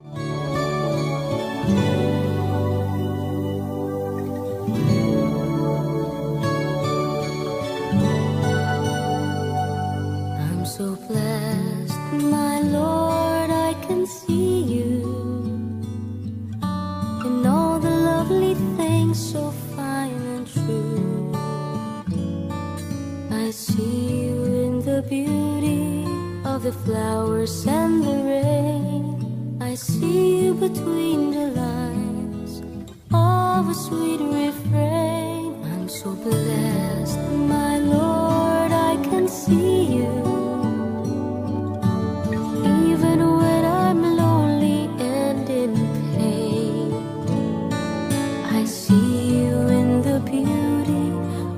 I'm so blessed, my Lord, I can see you in all the lovely things so fine and true. I see you in the beauty of the flowers and the rain. I see you between the lines of a sweet refrain. I'm so blessed, my Lord, I can see you even when I'm lonely and in pain. I see you in the beauty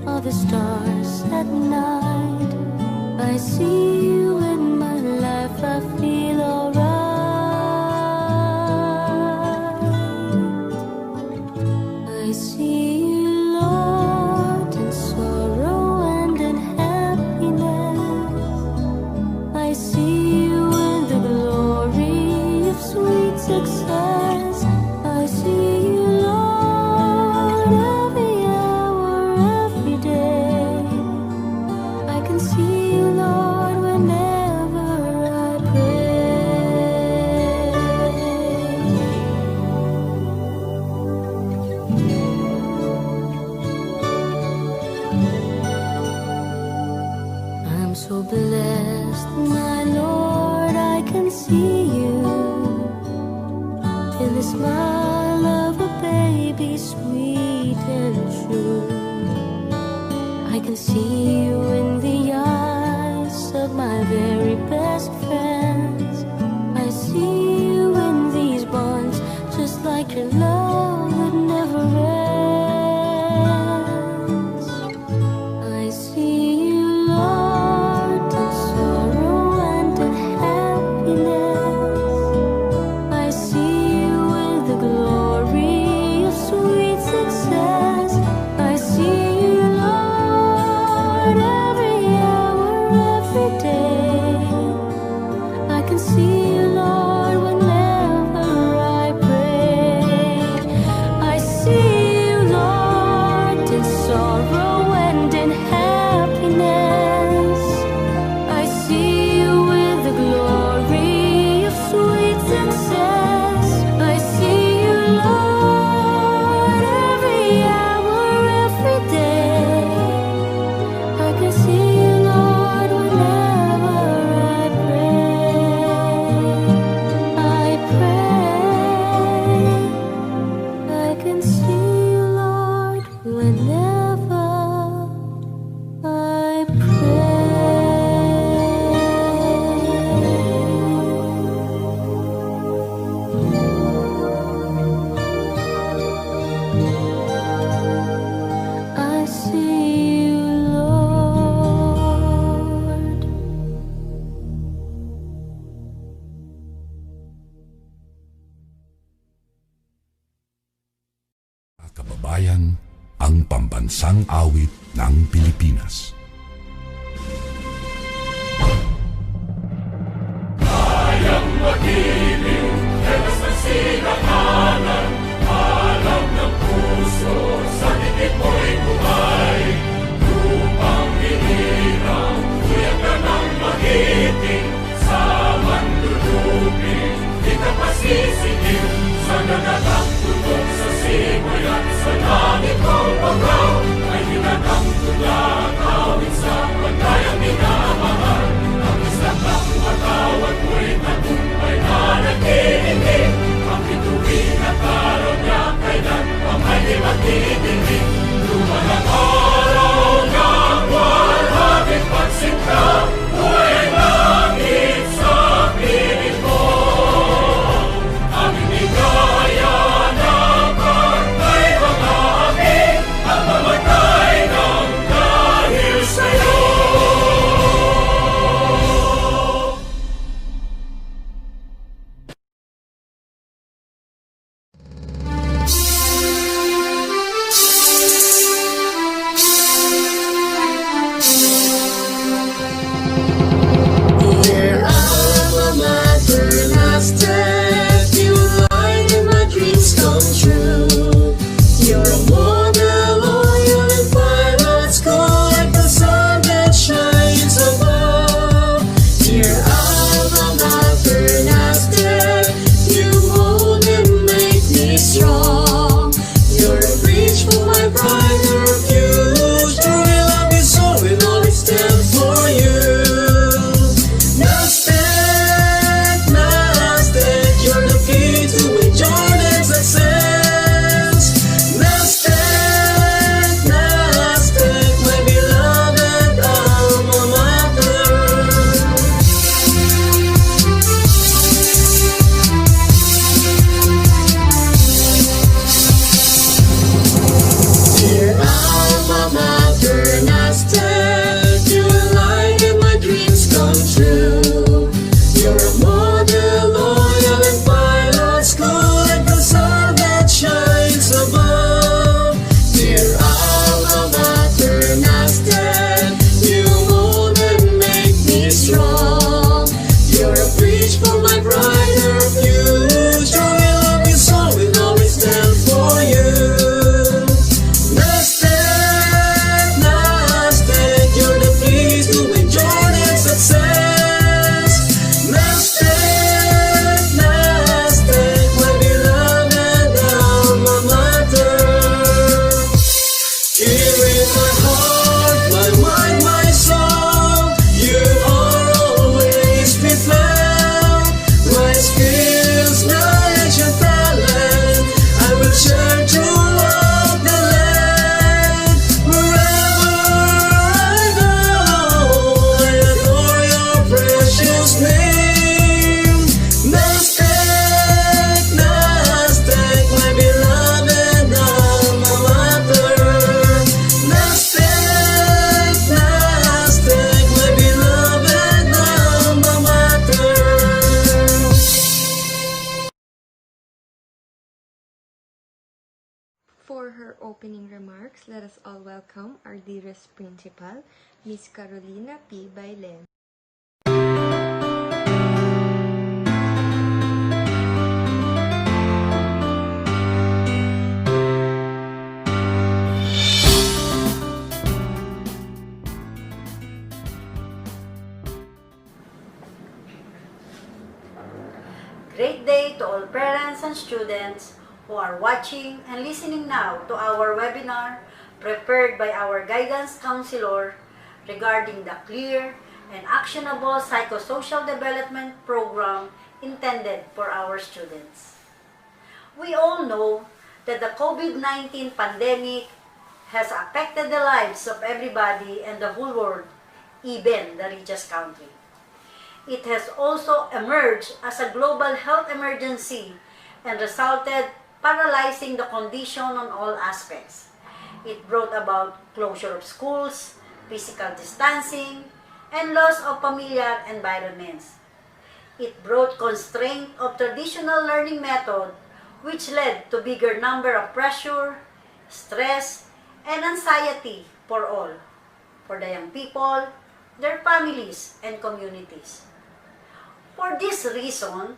of the stars at night. I see you in my life, I feel alright. I see you, Lord, in sorrow and in happiness. I see you in the glory of sweet success. I see you, Lord, every hour, every day. I can see you, Lord, whenever I pray. I'm so blessed, my Lord, I can see you in the smile of a baby, sweet and true. I can see you in the eyes of my very best friends. I see you in these bonds, just like your love that never ends. I see you, Lord, in sorrow and in happiness. I see you in the glory of sweet success. I see you, Lord, every hour, every day. I can see you, Lord, whenever I pray. I see you, Lord, in sorrow and in happiness. I see you with the glory of sweet success. I see you, Lord, every hour, every day. I can see you, Lord, whenever I pray. I pray. I can see you, Lord, whenever I pray. I see you, Lord. Kababayan, ang pambansang awit ng Pilipinas. Kayang magiliw, helas ng sinakanan, alam ng puso, sa dikit mo'y buhay. Lupang hinirang, kuyak ka ng magiting, sa manlulupin, di ka pasisigiw, sa nagatang tutok sa simoy at sa langit kong pagaw, ay hinatang tulakaw. reach for my brighter future. We love you so, we'll always stand for you. Nasdaq, Nasdaq, you're the keys to enjoy and success. Nasdaq, Nasdaq, my beloved alma mater. Here in my heart, my mind, my soul, you are always been found. My skills, knowledge, and talent, I will share throughout the land. Wherever I go, I adore your precious name. Nasdaq, Nasdaq, my beloved alma mater. Nasdaq, Nasdaq, my beloved alma mater. For her opening remarks, let us all welcome our dearest principal, Miss Carolina P. Bailen. Great day to all parents and students who are watching and listening now to our webinar prepared by our guidance counselor regarding the clear and actionable psychosocial development program intended for our students. We all know that the COVID-19 pandemic has affected the lives of everybody and the whole world, even the richest country. It has also emerged as a global health emergency and resulted paralyzing the condition on all aspects. It brought about closure of schools, physical distancing, and loss of familiar environments. It brought constraint of traditional learning method, which led to bigger number of pressure, stress, and anxiety for all, for the young people, their families, and communities. For this reason,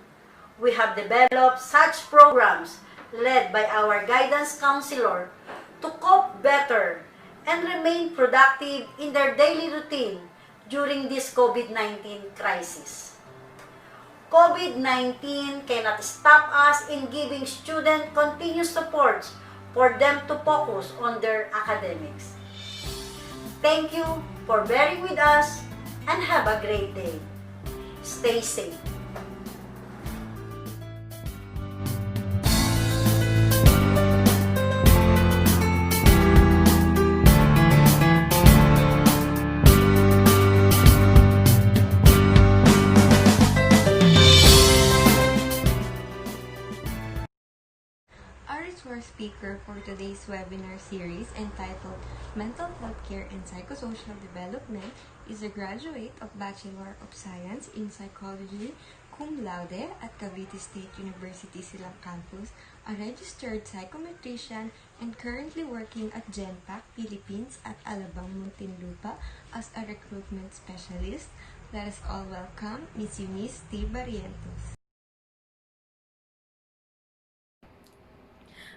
we have developed such programs led by our guidance counselor to cope better and remain productive in their daily routine during this COVID-19 crisis. COVID-19 cannot stop us in giving students continuous support for them to focus on their academics. Thank you for bearing with us and have a great day. Stay safe. Our resource speaker for today's webinar series entitled Mental Health Care and Psychosocial Development is a graduate of Bachelor of Science in Psychology, cum laude at Cavite State University Silang Campus, a registered psychometrician and currently working at Genpac Philippines at Alabang, Muntinlupa as a recruitment specialist. Let us all welcome Ms. Eunice T. Barrientos.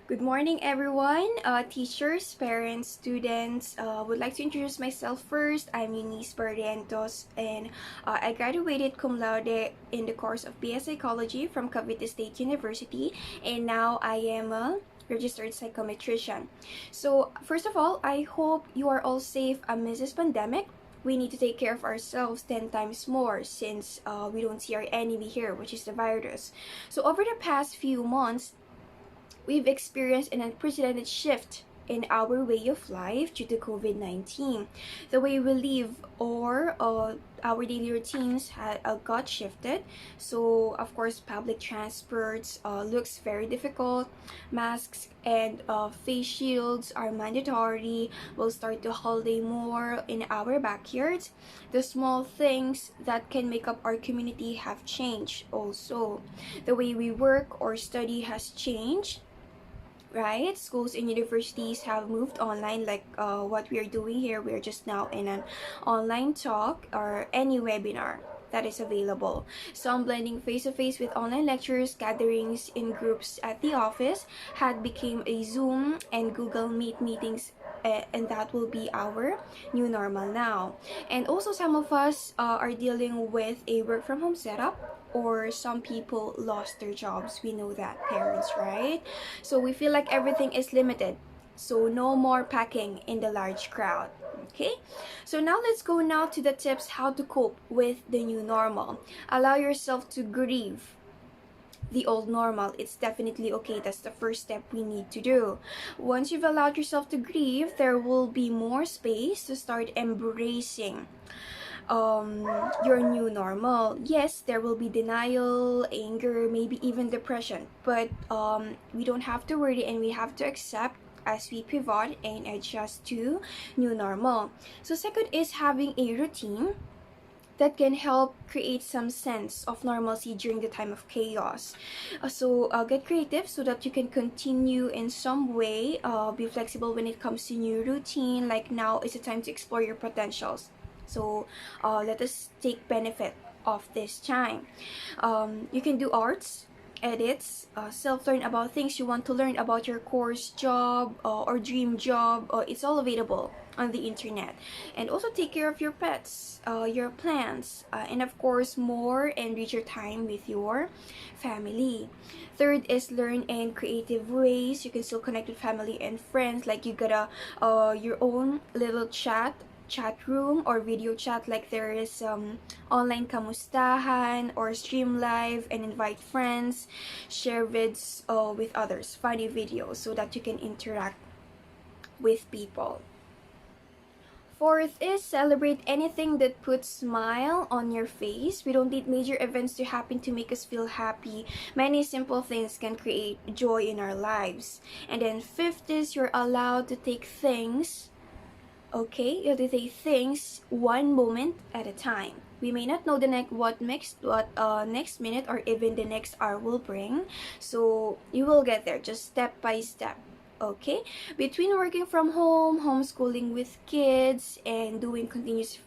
Good morning, everyone. Teachers, parents, students. Would like to introduce myself first. I'm Eunice Barrientos, and I graduated cum laude in the course of BS Psychology from Cavite State University, and now I am a registered psychometrician. So, first of all, I hope you are all safe amidst this pandemic. We need to take care of ourselves 10 times more since we don't see our enemy here, which is the virus. So, over the past few months, we've experienced an unprecedented shift in our way of life due to COVID-19. The way we live or our daily routines got shifted. So, of course, public transports looks very difficult. Masks and face shields are mandatory. We'll start to holiday more in our backyards. The small things that can make up our community have changed also. The way we work or study has changed. Right? Schools and universities have moved online like what we are doing here. We are just now in an online talk or any webinar. that is available. Some blending face-to-face with online lectures, gatherings in groups at the office had become a Zoom and Google Meet meetings, and that will be our new normal now. And also some of us are dealing with a work from home setup, or some people lost their jobs. We know that, parents, right? So we feel like everything is limited, so no more packing in the large crowd. Okay, so now let's go now to the tips how to cope with the new normal. Allow yourself to grieve the old normal. It's definitely okay. That's the first step we need to do. Once you've allowed yourself to grieve, there will be more space to start embracing your new normal. Yes, there will be denial, anger, maybe even depression, but we don't have to worry, and we have to accept as we pivot and adjust to new normal. So second is having a routine that can help create some sense of normalcy during the time of chaos. Get creative so that you can continue in some way. Be flexible when it comes to new routine. Like now is the time to explore your potentials. So let us take benefit of this time. You can do arts, edits, self-learn about things you want to learn about your course, job, or dream job. It's all available on the internet. And also take care of your pets, your plants, and of course more and richer time with your family. Third is learn in creative ways. You can still connect with family and friends, like you got your own little chat room or video chat, like there is online kamustahan or stream live and invite friends, share vids with others, funny videos, so that you can interact with people. Fourth is celebrate anything that puts smile on your face. We don't need major events to happen to make us feel happy. Many simple things can create joy in our lives. And then fifth is you're allowed to take things, okay, you have to take things one moment at a time. We may not know what next minute or even the next hour will bring, so you will get there just step by step. Okay, between working from home, homeschooling with kids, and doing continuous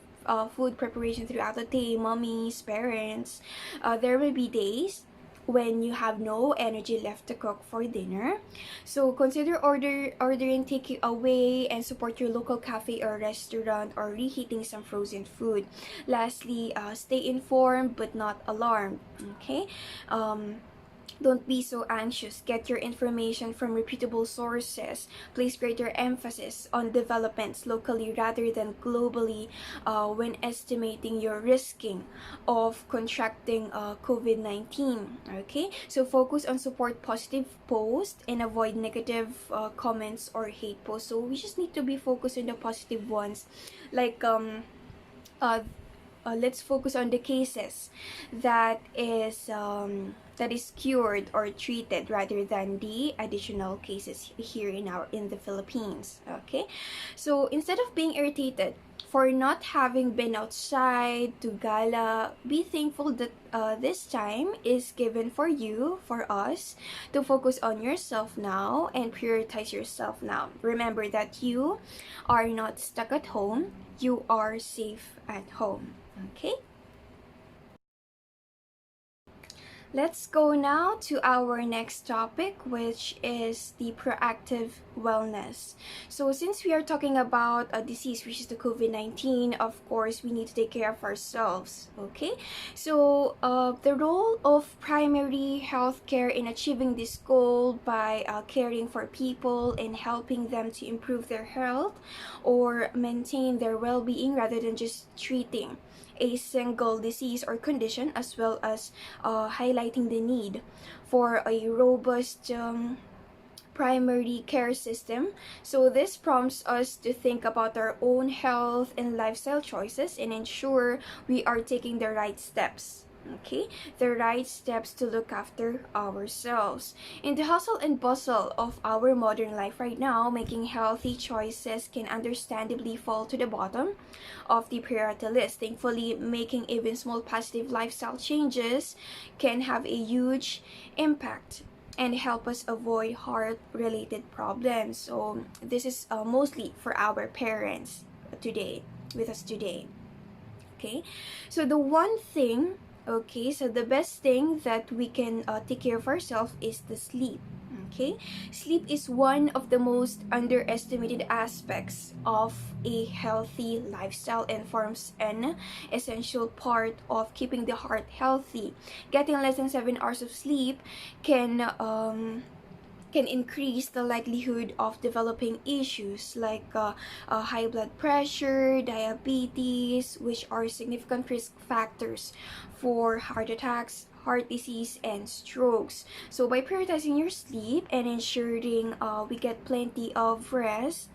food preparation throughout the day, mommies, parents, there will be days when you have no energy left to cook for dinner. So consider ordering takeaway and support your local cafe or restaurant, or reheating some frozen food. Lastly, stay informed but not alarmed. Okay, don't be so anxious. Get your information from reputable sources. Place greater emphasis on developments locally rather than globally when estimating your risking of contracting COVID-19. Okay, so focus on support positive posts and avoid negative comments or hate posts. So we just need to be focused on the positive ones, like let's focus on the cases that is cured or treated, rather than the additional cases here in the Philippines. Okay, so instead of being irritated for not having been outside to gala, be thankful that this time is given for you, for us, to focus on yourself now and prioritize yourself now. Remember that you are not stuck at home. You are safe at home. Okay, let's go now to our next topic, which is the proactive wellness. So since we are talking about a disease, which is the COVID-19, of course we need to take care of ourselves. Okay, so the role of primary health care in achieving this goal by caring for people and helping them to improve their health or maintain their well-being, rather than just treating a single disease or condition, as well as highlighting the need for a robust primary care system. So this prompts us to think about our own health and lifestyle choices and ensure we are taking the right steps. Okay, the right steps to look after ourselves. In the hustle and bustle of our modern life right now, making healthy choices can understandably fall to the bottom of the priority list. Thankfully, making even small positive lifestyle changes can have a huge impact and help us avoid heart-related problems. So this is mostly for our parents today, with us today. Okay, so the one thing, okay, so the best thing that we can take care of ourselves is the sleep. Okay, sleep is one of the most underestimated aspects of a healthy lifestyle and forms an essential part of keeping the heart healthy. Getting less than 7 hours of sleep can increase the likelihood of developing issues like high blood pressure, diabetes, which are significant risk factors for heart attacks, heart disease, and strokes. So by prioritizing your sleep and ensuring we get plenty of rest,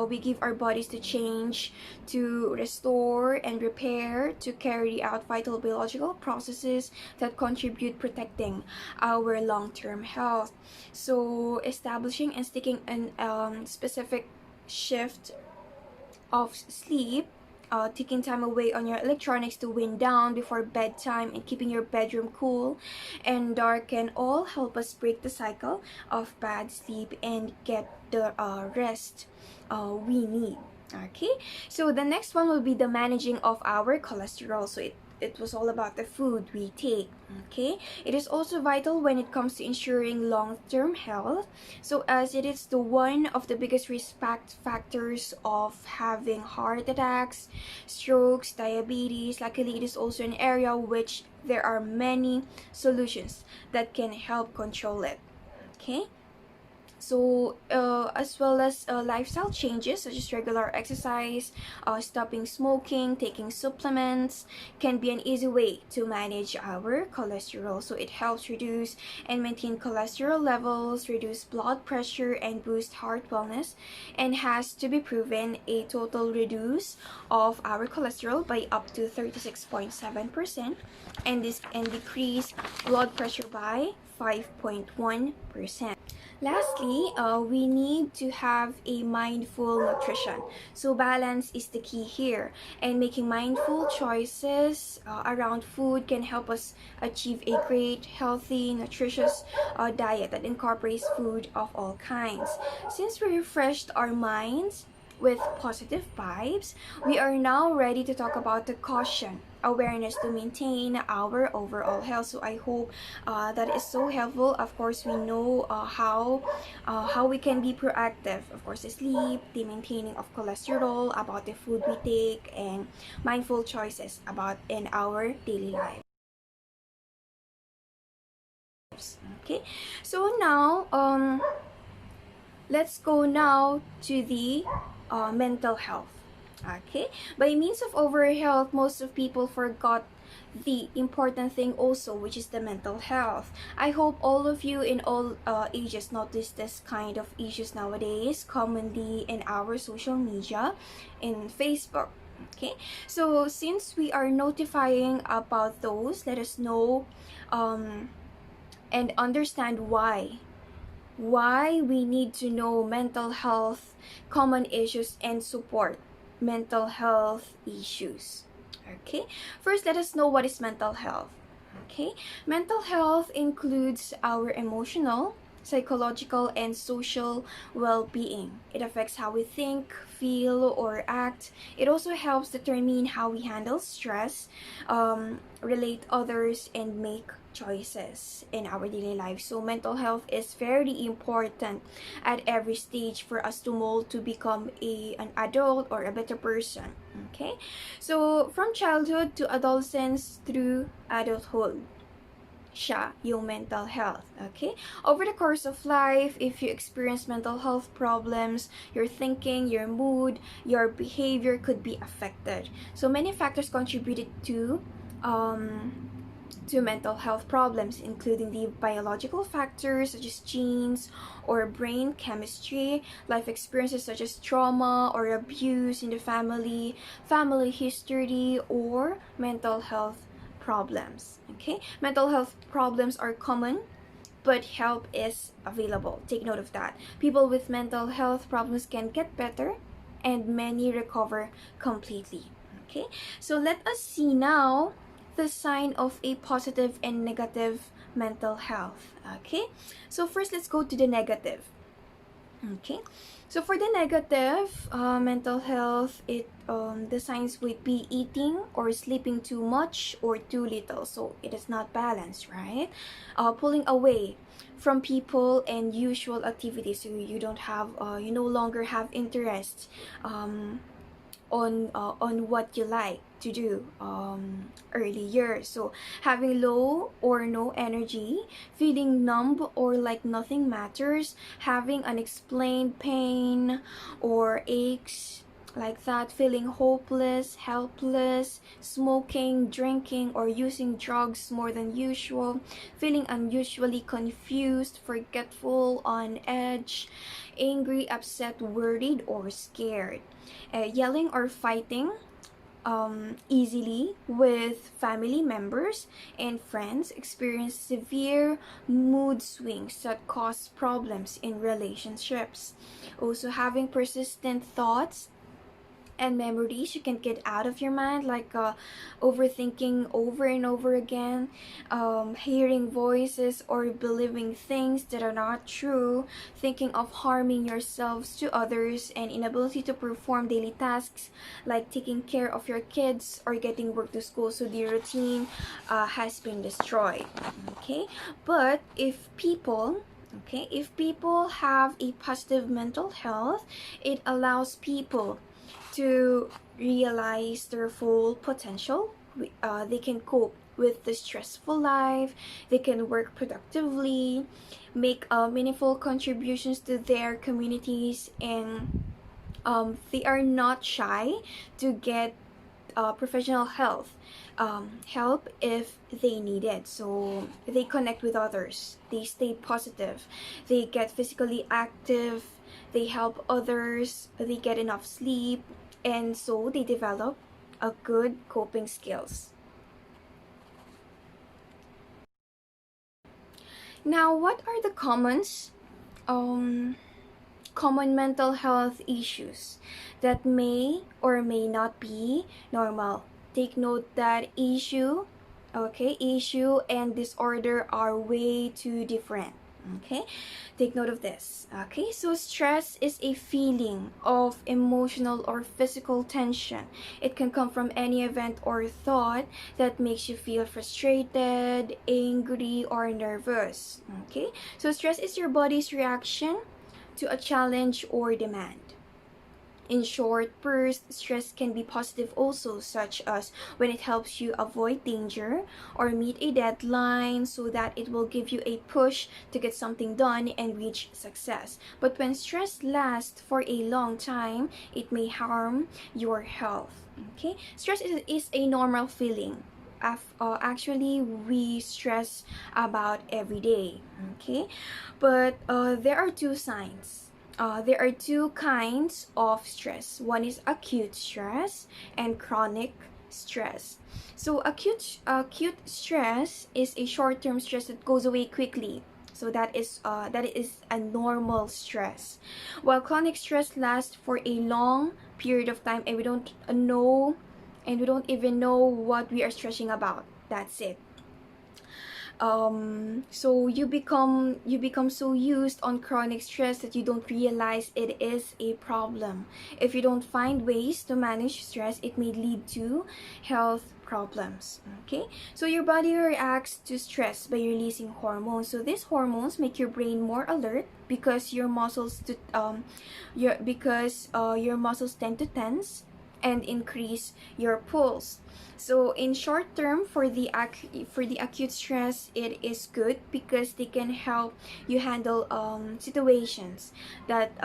we give our bodies the change to restore and repair, to carry out vital biological processes that contribute protecting our long-term health. So establishing and sticking an specific shift of sleep, taking time away on your electronics to wind down before bedtime, and keeping your bedroom cool and dark can all help us break the cycle of bad sleep and get the rest we need. Okay, so the next one will be the managing of our cholesterol. So it was all about the food we take. Okay, it is also vital when it comes to ensuring long-term health, so as it is the one of the biggest risk factors of having heart attacks, strokes, diabetes. Luckily, it is also an area which there are many solutions that can help control it. Okay, so as well as lifestyle changes such as regular exercise, stopping smoking, taking supplements can be an easy way to manage our cholesterol. So it helps reduce and maintain cholesterol levels, reduce blood pressure, and boost heart wellness, and has to be proven a total reduce of our cholesterol by up to 36.7%, and this can decrease blood pressure by 5.1%. Lastly, we need to have a mindful nutrition. So balance is the key here, and making mindful choices around food can help us achieve a great, healthy, nutritious diet that incorporates food of all kinds. Since we refreshed our minds with positive vibes, we are now ready to talk about the caution awareness to maintain our overall health. So I hope that is so helpful. Of course, we know how we can be proactive. Of course, the sleep, the maintaining of cholesterol, about the food we take, and mindful choices about in our daily life. Okay, so now let's go now to the mental health. Okay, by means of overall health, most of people forgot the important thing also, which is the mental health. I hope all of you in all ages notice this kind of issues nowadays, commonly in our social media, in Facebook. Okay, so since we are notifying about those, let us know and understand why we need to know mental health common issues and support mental health issues. Okay, first let us know what is mental health. Okay, mental health includes our emotional, psychological, and social well-being. It affects how we think, feel, or act. It also helps determine how we handle stress, relate others, and make choices in our daily life. So mental health is very important at every stage for us to mold to become an adult or a better person. Okay, so from childhood to adolescence through adulthood siya yung mental health. Okay, over the course of life, if you experience mental health problems, your thinking, your mood, your behavior could be affected. So many factors contributed to mental health problems, including the biological factors such as genes or brain chemistry, life experiences such as trauma or abuse in the family, family history, or mental health problems. Okay, mental health problems are common, but help is available. Take note of that. People with mental health problems can get better, and many recover completely. Okay, so let us see now the sign of a positive and negative mental health. Okay, so first let's go to the negative. Okay, so for the negative mental health, the signs would be eating or sleeping too much or too little, so it is not balanced, right? Pulling away from people and usual activities, so you don't have you no longer have interest on what you like to do earlier. So having low or no energy, feeling numb or like nothing matters, having unexplained pain or aches like that, feeling hopeless, helpless, smoking, drinking, or using drugs more than usual, feeling unusually confused, forgetful, on edge, angry, upset, worried, or scared, yelling or fighting easily with family members and friends, experience severe mood swings that cause problems in relationships. Also, having persistent thoughts and memories you can get out of your mind, like overthinking over and over again, hearing voices or believing things that are not true, thinking of harming yourselves to others, and inability to perform daily tasks like taking care of your kids or getting work to school, so the routine has been destroyed. Okay, but if people have a positive mental health, it allows people to realize their full potential. They can cope with the stressful life, they can work productively, make meaningful contributions to their communities, and they are not shy to get professional help if they need it. So they connect with others, they stay positive, they get physically active, they help others, they get enough sleep, and so they develop a good coping skills. Now, what are the common mental health issues that may or may not be normal? Take note that issue and disorder are way too different. Okay, take note of this. Okay, so stress is a feeling of emotional or physical tension. It can come from any event or thought that makes you feel frustrated, angry, or nervous. Okay, so stress is your body's reaction to a challenge or demand. In short bursts, stress can be positive also, such as when it helps you avoid danger or meet a deadline, so that it will give you a push to get something done and reach success. But when stress lasts for a long time, it may harm your health. Okay, stress is a normal feeling. Actually, we stress about every day. Okay, but there are two signs. There are two kinds of stress. One is acute stress and chronic stress. So acute stress is a short-term stress that goes away quickly. So that is a normal stress. While chronic stress lasts for a long period of time, and we don't even know what we are stressing about. That's it. So you become so used on chronic stress that you don't realize it is a problem. If you don't find ways to manage stress, it may lead to health problems. Okay, so your body reacts to stress by releasing hormones. So these hormones make your brain more alert because your muscles tend to tense and increase your pulse. So in short term, for the acute stress, it is good because they can help you handle situations that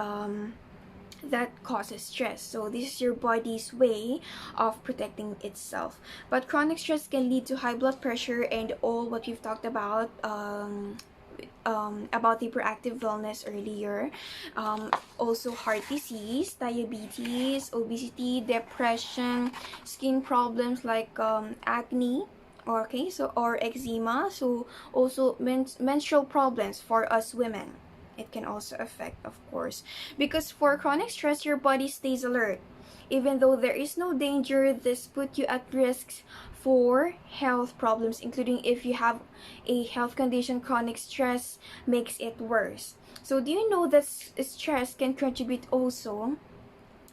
causes stress. So this is your body's way of protecting itself. But chronic stress can lead to high blood pressure and all what we've talked about the proactive wellness earlier. Also heart disease, diabetes, obesity, depression, skin problems like acne, or eczema. So also menstrual problems for us women. It can also affect, of course, because for chronic stress, your body stays alert. Even though there is no danger, this put you at risk for health problems, including if you have a health condition, chronic stress makes it worse. So do you know that stress can contribute also,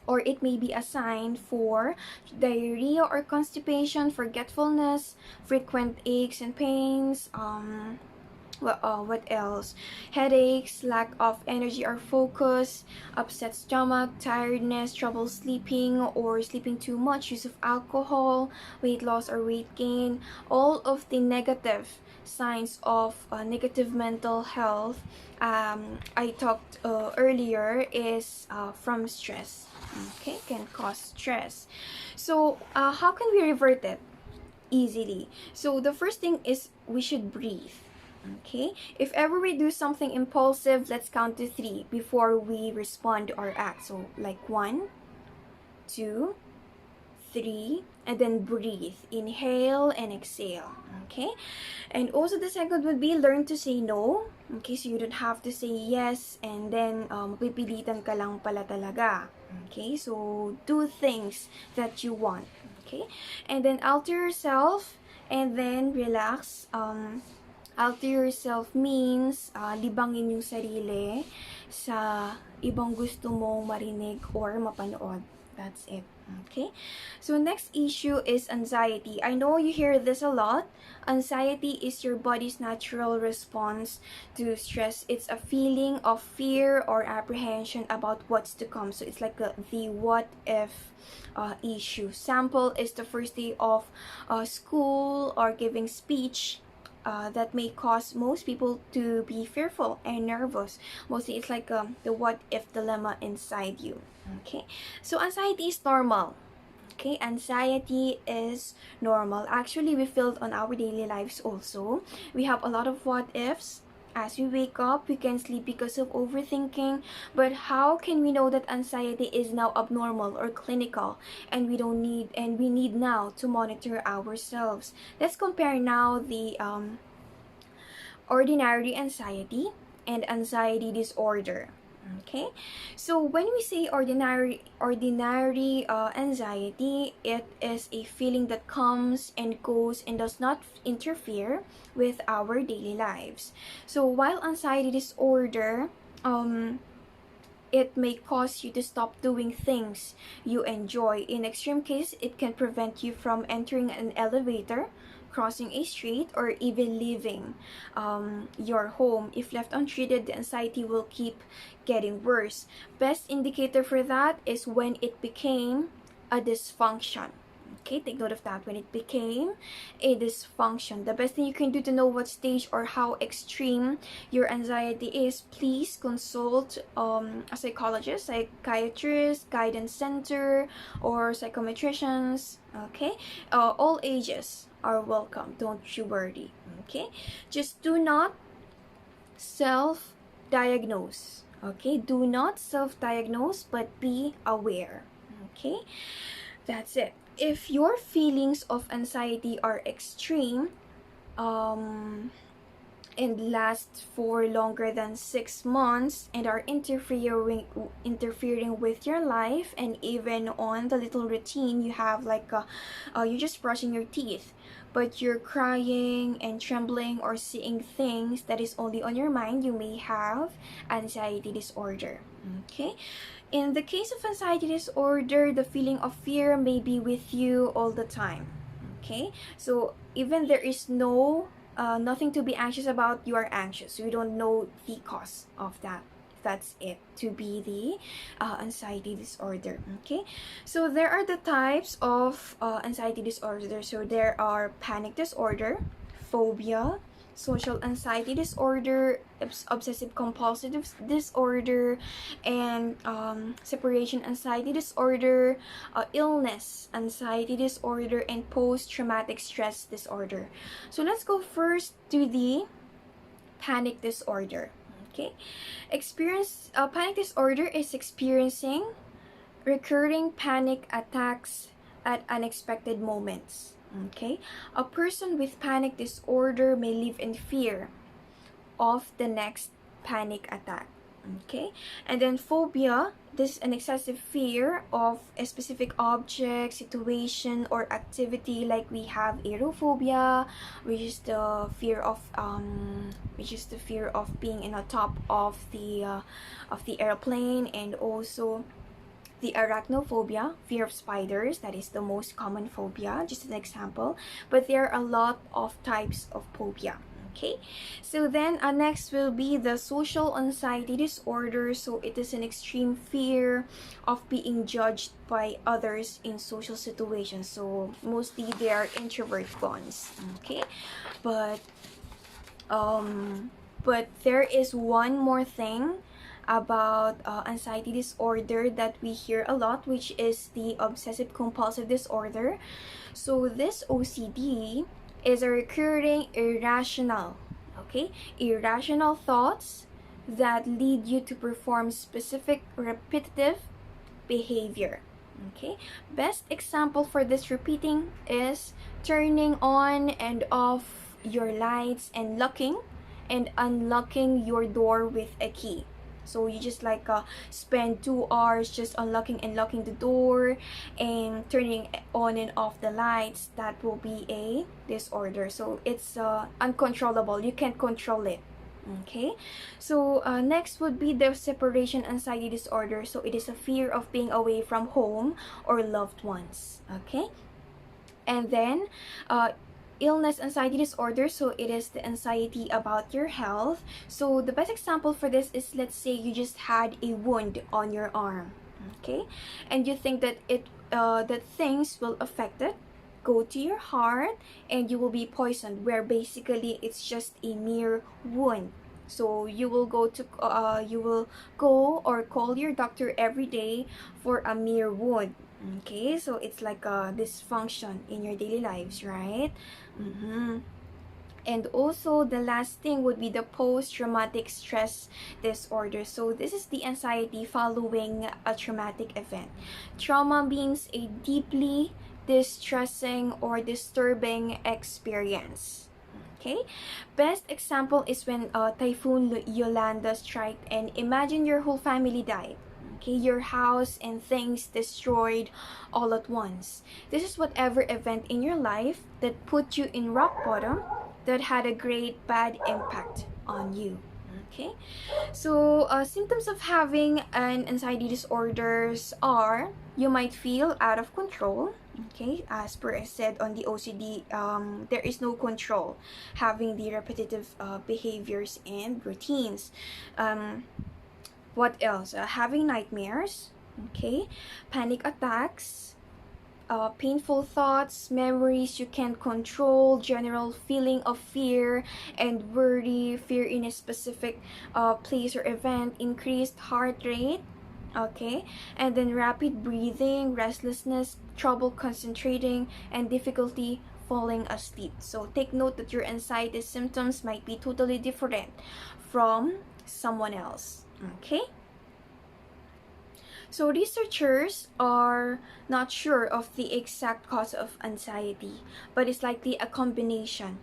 or it may be a sign for diarrhea or constipation, forgetfulness, frequent aches and pains, what else? Headaches, lack of energy or focus, upset stomach, tiredness, trouble sleeping or sleeping too much, use of alcohol, weight loss or weight gain. All of the negative signs of negative mental health I talked earlier is from stress. Okay, can cause stress. So how can we revert it easily? So the first thing is we should breathe. Okay, if ever we do something impulsive, let's count to 3 before we respond or act. So like 1, 2, 3, and then breathe. Inhale and exhale. Okay, and also the second would be learn to say no. Okay, so you don't have to say yes and then pipilitan ka lang pala talaga. Okay, so do things that you want. Okay, and then alter yourself and then relax. Alter yourself means libangin yung sarili sa ibang gusto mong marinig or mapanood. That's it. Okay, so next issue is anxiety. I know you hear this a lot. Anxiety is your body's natural response to stress. It's a feeling of fear or apprehension about what's to come. So it's like the what if issue. Sample is the first day of school or giving speech. That may cause most people to be fearful and nervous. Mostly it's like the what if dilemma inside you. Okay, so anxiety is normal. Okay, anxiety is normal. Actually, we feel it on our daily lives also. We have a lot of what ifs. As we wake up, we can sleep because of overthinking. But how can we know that anxiety is now abnormal or clinical, and we need now to monitor ourselves? Let's compare now the ordinary anxiety and anxiety disorder. Okay, so when we say ordinary anxiety, it is a feeling that comes and goes and does not interfere with our daily lives. So while anxiety disorder, it may cause you to stop doing things you enjoy. In extreme cases, it can prevent you from entering an elevator, crossing a street, or even leaving your home. If left untreated, the anxiety will keep getting worse. Best indicator for that is when it became a dysfunction. Okay, take note of that. When it became a dysfunction, the best thing you can do to know what stage or how extreme your anxiety is, please consult a psychologist, psychiatrist, guidance center, or psychometricians. Okay, all ages are welcome. Don't you worry. Okay, just do not self-diagnose. Okay, do not self-diagnose, but be aware. Okay, that's it. If your feelings of anxiety are extreme and last for longer than 6 months and are interfering with your life and even on the little routine you have, like you're just brushing your teeth, but you're crying and trembling or seeing things that is only on your mind, you may have anxiety disorder. Okay, in the case of anxiety disorder, the feeling of fear may be with you all the time. Okay, so even there is nothing to be anxious about, you are anxious. You don't know the cause of that. That's it, to be the anxiety disorder. Okay, so there are the types of anxiety disorder. So there are panic disorder, phobia, social anxiety disorder, obsessive compulsive disorder, and separation anxiety disorder, illness anxiety disorder, and post-traumatic stress disorder. So let's go first to the panic disorder. Okay, panic disorder is experiencing recurring panic attacks at unexpected moments. Okay, a person with panic disorder may live in fear of the next panic attack. Okay, and then phobia, this is an excessive fear of a specific object, situation, or activity. Like we have aerophobia, which is the fear of being in the top of the airplane, and also the arachnophobia, fear of spiders. That is the most common phobia, just an example. But there are a lot of types of phobia. Okay, so then next will be the social anxiety disorder. So it is an extreme fear of being judged by others in social situations. So mostly they are introvert ones. Okay, but there is one more thing about anxiety disorder that we hear a lot, which is the obsessive compulsive disorder. So this OCD is a recurring irrational thoughts that lead you to perform specific repetitive behavior. Okay, best example for this repeating is turning on and off your lights and locking and unlocking your door with a key. So you just like spend 2 hours just unlocking and locking the door and turning on and off the lights. That will be a disorder. So it's uncontrollable. You can't control it. Okay, so next would be the separation anxiety disorder. So it is a fear of being away from home or loved ones. Okay, and then illness anxiety disorder. So it is the anxiety about your health. So the best example for this is, let's say you just had a wound on your arm, okay, and you think that that things will affect it, go to your heart, and you will be poisoned, where basically it's just a mere wound. So you will go or call your doctor every day for a mere wound. Okay, so it's like a dysfunction in your daily lives, right? And also the last thing would be the post-traumatic stress disorder. So this is the anxiety following a traumatic event. Trauma means a deeply distressing or disturbing experience. Okay, best example is when Typhoon Yolanda struck, and imagine your whole family died. Okay, your house and things destroyed all at once. This is whatever event in your life that put you in rock bottom, that had a great bad impact on you. Okay, so symptoms of having an anxiety disorders are, you might feel out of control. Okay, as per I said on the OCD, there is no control, having the repetitive behaviors and routines. What else? Having nightmares, okay, panic attacks, painful thoughts, memories you can't control, general feeling of fear and worry, fear in a specific place or event, increased heart rate, okay, and then rapid breathing, restlessness, trouble concentrating, and difficulty falling asleep. So take note that your anxiety symptoms might be totally different from someone else. Okay, so researchers are not sure of the exact cause of anxiety, but it's likely a combination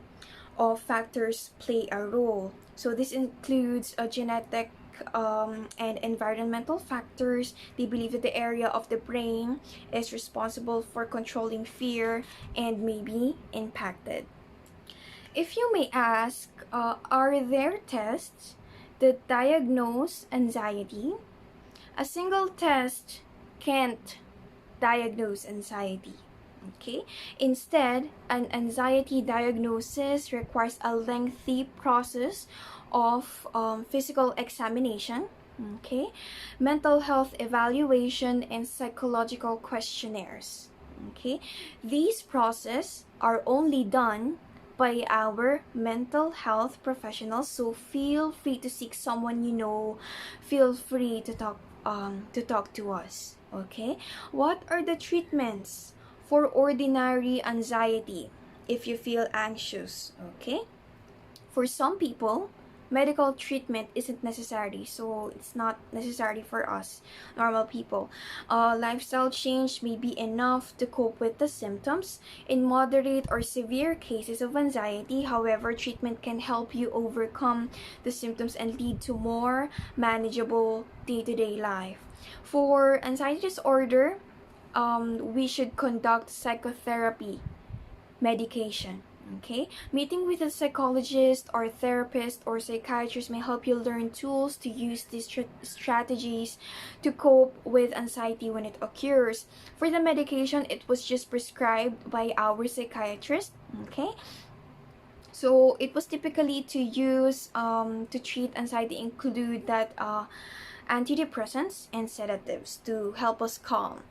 of factors play a role. So this includes a genetic and environmental factors. They believe that the area of the brain is responsible for controlling fear and may be impacted. If you may ask, are there tests that diagnose anxiety? A single test can't diagnose anxiety. Okay, instead, an anxiety diagnosis requires a lengthy process of physical examination, okay, mental health evaluation, and psychological questionnaires. Okay, these processes are only done by our mental health professionals, so feel free to seek someone you know. Feel free to talk to us. Okay, what are the treatments for ordinary anxiety if you feel anxious? Okay, for some people, medical treatment isn't necessary, so it's not necessary for us normal people. Lifestyle change may be enough to cope with the symptoms. In moderate or severe cases of anxiety, however, treatment can help you overcome the symptoms and lead to more manageable day-to-day life. For anxiety disorder, we should conduct psychotherapy medication. Okay, meeting with a psychologist or therapist or psychiatrist may help you learn tools to use these strategies to cope with anxiety when it occurs. For the medication, it was just prescribed by our psychiatrist. Okay, so it was typically to use to treat anxiety include that antidepressants and sedatives to help us calm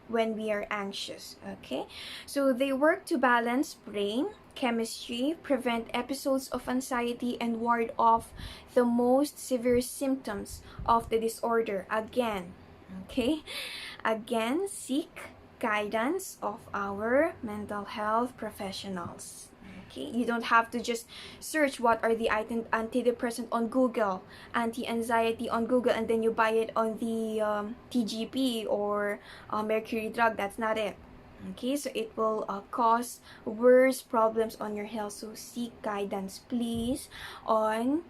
when we are anxious. Okay, so they work to balance brain chemistry, prevent episodes of anxiety, and ward off the most severe symptoms of the disorder. Again, seek guidance of our mental health professionals. Okay, you don't have to just search what are the antidepressant on Google, anti-anxiety on Google, and then you buy it on the TGP or Mercury drug. That's not it. Okay, so it will cause worse problems on your health. So seek guidance, please, on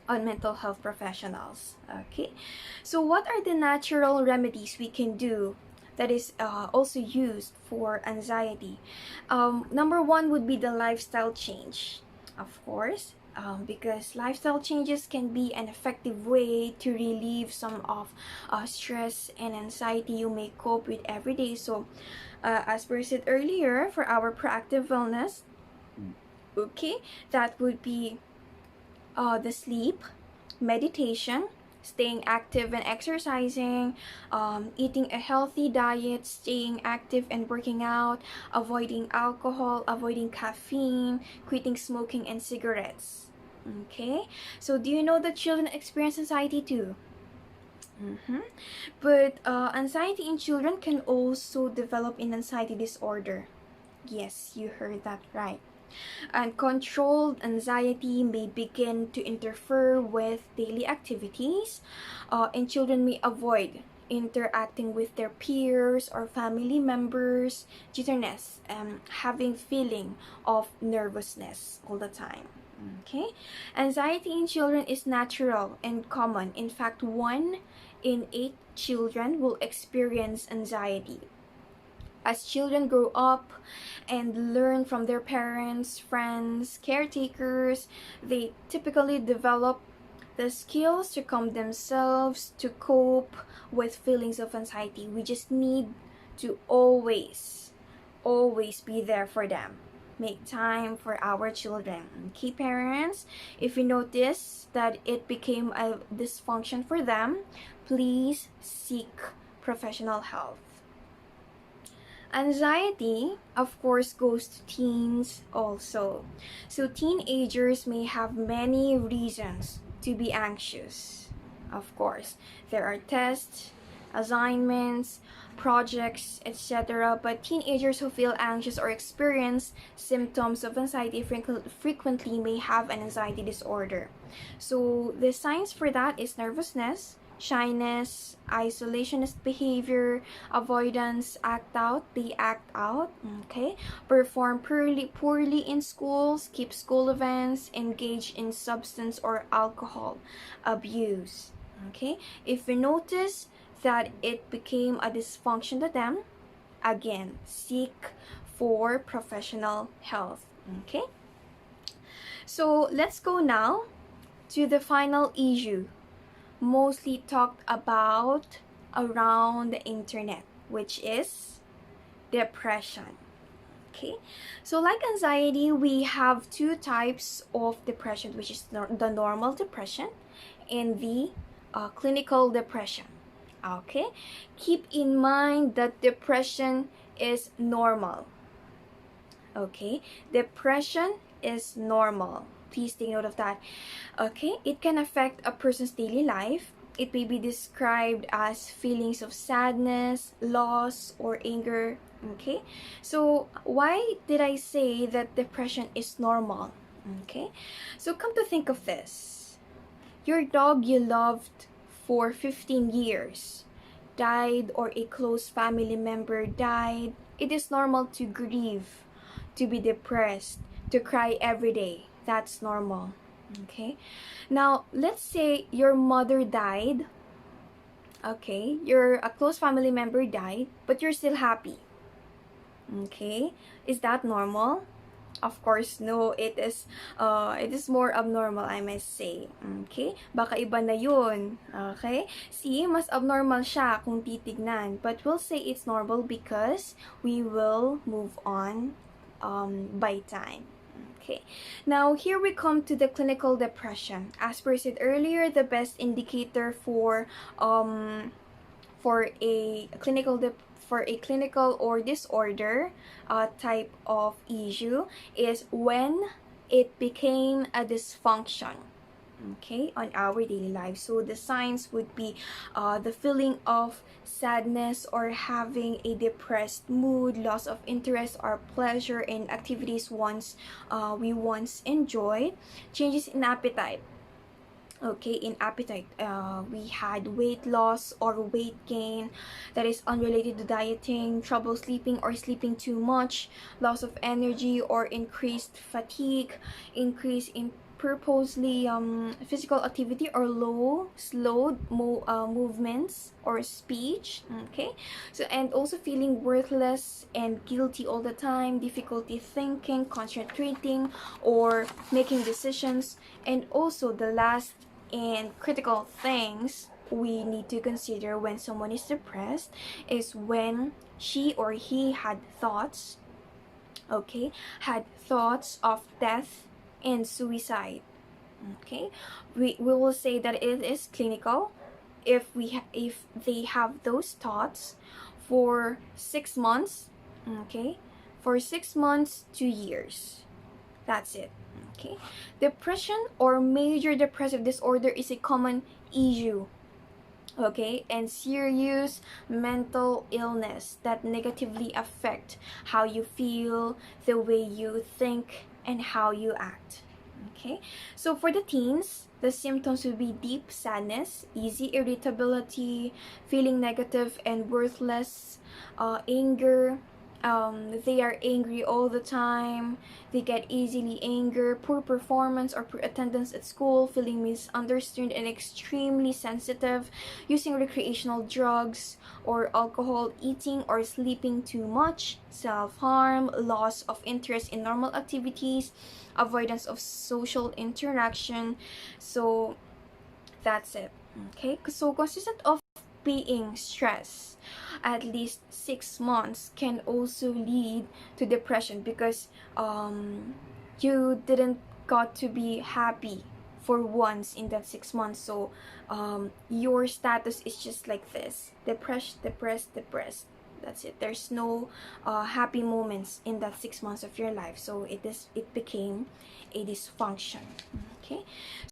mental health professionals. Okay, so what are the natural remedies we can do that is also used for anxiety? Number one would be the lifestyle change, of course. Because lifestyle changes can be an effective way to relieve some of stress and anxiety you may cope with every day. So, as we said earlier, for our proactive wellness, okay, that would be the sleep, meditation, staying active and exercising, eating a healthy diet, staying active and working out, avoiding alcohol, avoiding caffeine, quitting smoking and cigarettes. Okay, so do you know that children experience anxiety too? But anxiety in children can also develop in anxiety disorder. Yes, you heard that right. And controlled anxiety may begin to interfere with daily activities, and children may avoid interacting with their peers or family members, jitterness, having feeling of nervousness all the time. Okay, anxiety in children is natural and common. In fact, 1 in 8 children will experience anxiety. As children grow up and learn from their parents, friends, caretakers, they typically develop the skills to calm themselves, to cope with feelings of anxiety. We just need to always be there for them. Make time for our children. Okay, parents, if you notice that it became a dysfunction for them, please seek professional help. Anxiety, of course, goes to teens also. So teenagers may have many reasons to be anxious. Of course, there are tests, assignments, projects, etc. But teenagers who feel anxious or experience symptoms of anxiety frequently may have an anxiety disorder. So the signs for that is nervousness, shyness, isolationist behavior, avoidance, they act out, okay, perform poorly in school, skip school events, engage in substance or alcohol abuse. Okay, if you notice that it became a dysfunction to them, again, seek for professional health. Okay, so let's go now to the final issue mostly talked about around the internet, which is depression. Okay, so like anxiety, we have 2 types of depression, which is the normal depression and the clinical depression. Okay, keep in mind that depression is normal. Okay, depression is normal. Please take note of that. Okay, it can affect a person's daily life. It may be described as feelings of sadness, loss, or anger. Okay, so why did I say that depression is normal? Okay, so come to think of this, your dog you loved for 15 years died, or a close family member died. It is normal to grieve, to be depressed, to cry every day. That's normal. Okay, now let's say your mother died. Okay, your a close family member died, but you're still happy. Okay, is that normal? Of course, no. It is more abnormal, I must say. Okay? Baka iba na yun. Okay? See, mas abnormal siya kung titignan. But we'll say it's normal because we will move on by time. Okay. Now, here we come to the clinical depression. As per said earlier, the best indicator for a clinical or disorder type of issue is when it became a dysfunction, okay, on our daily life. So the signs would be the feeling of sadness or having a depressed mood, loss of interest or pleasure in activities we once enjoyed, changes in appetite. Okay, in appetite, we had weight loss or weight gain that is unrelated to dieting, trouble sleeping or sleeping too much, loss of energy or increased fatigue, increase in purposely physical activity or slowed movements or speech. Okay, so and also feeling worthless and guilty all the time, difficulty thinking, concentrating or making decisions. And also the last and critical things we need to consider when someone is depressed is when she or he had thoughts of death and suicide. Okay, we will say that it is clinical if they have those thoughts for 6 months. Okay, for 6 months to years. That's it. Okay, depression or major depressive disorder is a common issue, okay, and serious mental illness that negatively affect how you feel, the way you think, and how you act. Okay, so for the teens, the symptoms will be deep sadness, easy irritability, feeling negative and worthless, anger. They are angry all the time, they get easily angry, poor performance or poor attendance at school, feeling misunderstood and extremely sensitive, using recreational drugs or alcohol, eating or sleeping too much, self-harm, loss of interest in normal activities, avoidance of social interaction. So that's it. Okay, so consistent of being stressed at least 6 months can also lead to depression because you didn't got to be happy for once in that 6 months. So your status is just like this: depressed. That's it. There's no happy moments in that 6 months of your life. So it became a dysfunction. Okay,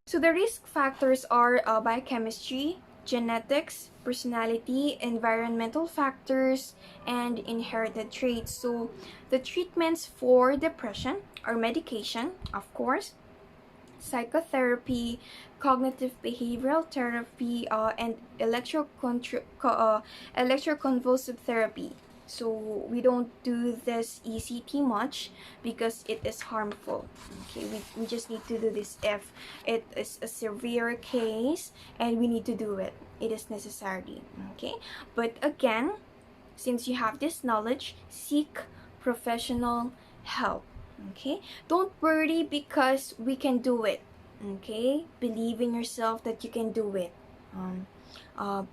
so the risk factors are biochemistry, genetics, personality, environmental factors, and inherited traits. So the treatments for depression are medication, of course, psychotherapy, cognitive behavioral therapy, and electroconvulsive therapy. So we don't do this ECT much because it is harmful. Okay, we just need to do this if it is a severe case and we need to do it. It is necessary. Okay, but again, since you have this knowledge, seek professional help. Okay, don't worry because we can do it. Okay, believe in yourself that you can do it.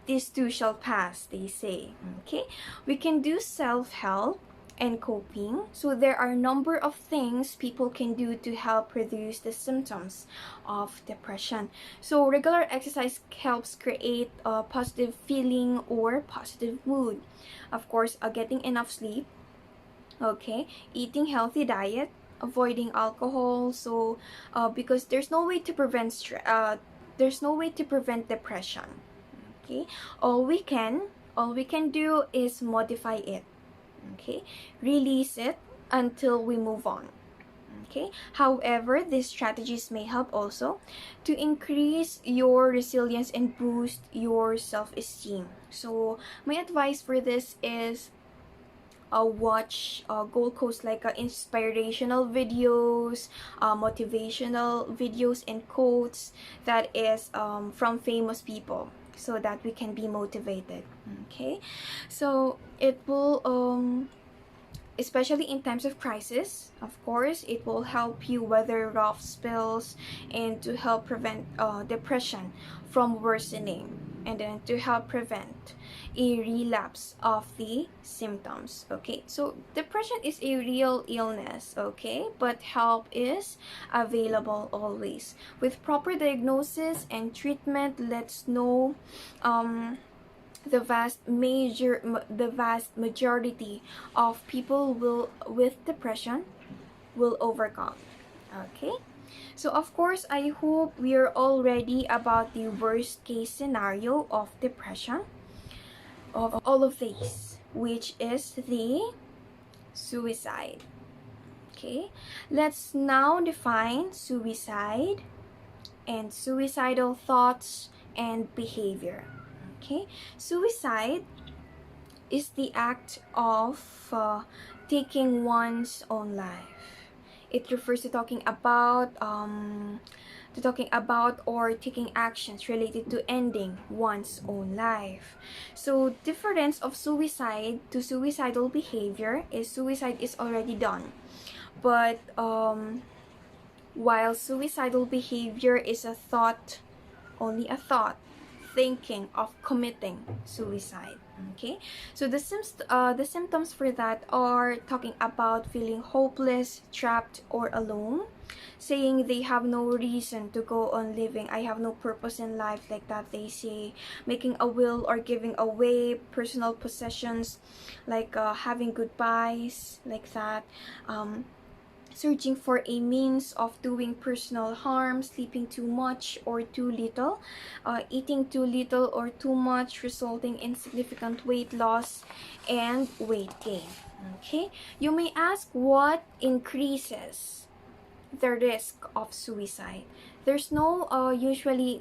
This too shall pass, they say. Okay, we can do self-help and coping. So there are a number of things people can do to help reduce the symptoms of depression. So regular exercise helps create a positive feeling or positive mood. Of course, getting enough sleep. Okay, eating healthy diet, avoiding alcohol. So because there's no way to prevent depression. Okay, all we can do is modify it. Okay, release it until we move on. Okay. However, these strategies may help also to increase your resilience and boost your self-esteem. So my advice for this is watch Gold Coast like inspirational videos, motivational videos and quotes that is from famous people, so that we can be motivated. Okay, so it will especially in times of crisis, of course, it will help you weather rough spells and to help prevent depression from worsening, and then to help prevent a relapse of the symptoms. Okay, so depression is a real illness, okay, but help is available always. With proper diagnosis and treatment, let's know the vast majority of people with depression will overcome. Okay, so of course I hope we are all ready about the worst case scenario of depression, of all of these, which is the suicide. Okay, let's now define suicide and suicidal thoughts and behavior. Okay, suicide is the act of taking one's own life. It refers to talking about or taking actions related to ending one's own life. So difference of suicide to suicidal behavior is suicide is already done, but while suicidal behavior is a thought, only a thought, thinking of committing suicide. Okay, so the symptoms for that are talking about feeling hopeless, trapped, or alone, saying they have no reason to go on living, I have no purpose in life, like that they say, making a will or giving away personal possessions, like having goodbyes, like that, searching for a means of doing personal harm, sleeping too much or too little, eating too little or too much, resulting in significant weight loss and weight gain. Okay, you may ask what increases the risk of suicide. There's no usually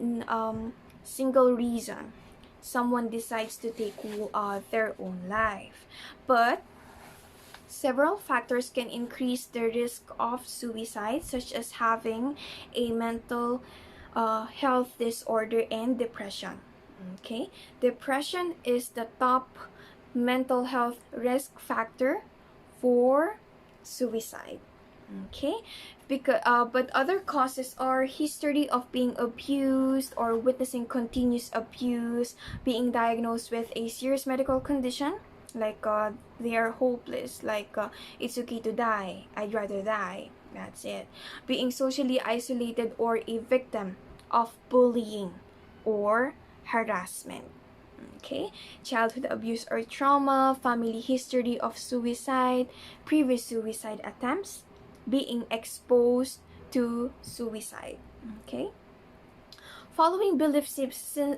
single reason someone decides to take their own life, but several factors can increase the risk of suicide, such as having a mental health disorder and depression. Okay, depression is the top mental health risk factor for suicide. Okay, because but other causes are history of being abused or witnessing continuous abuse, being diagnosed with a serious medical condition, like they are hopeless, like it's okay to die, I'd rather die, that's it, being socially isolated or a victim of bullying or harassment. Okay, childhood abuse or trauma, family history of suicide, previous suicide attempts, being exposed to suicide. Okay, following belief systems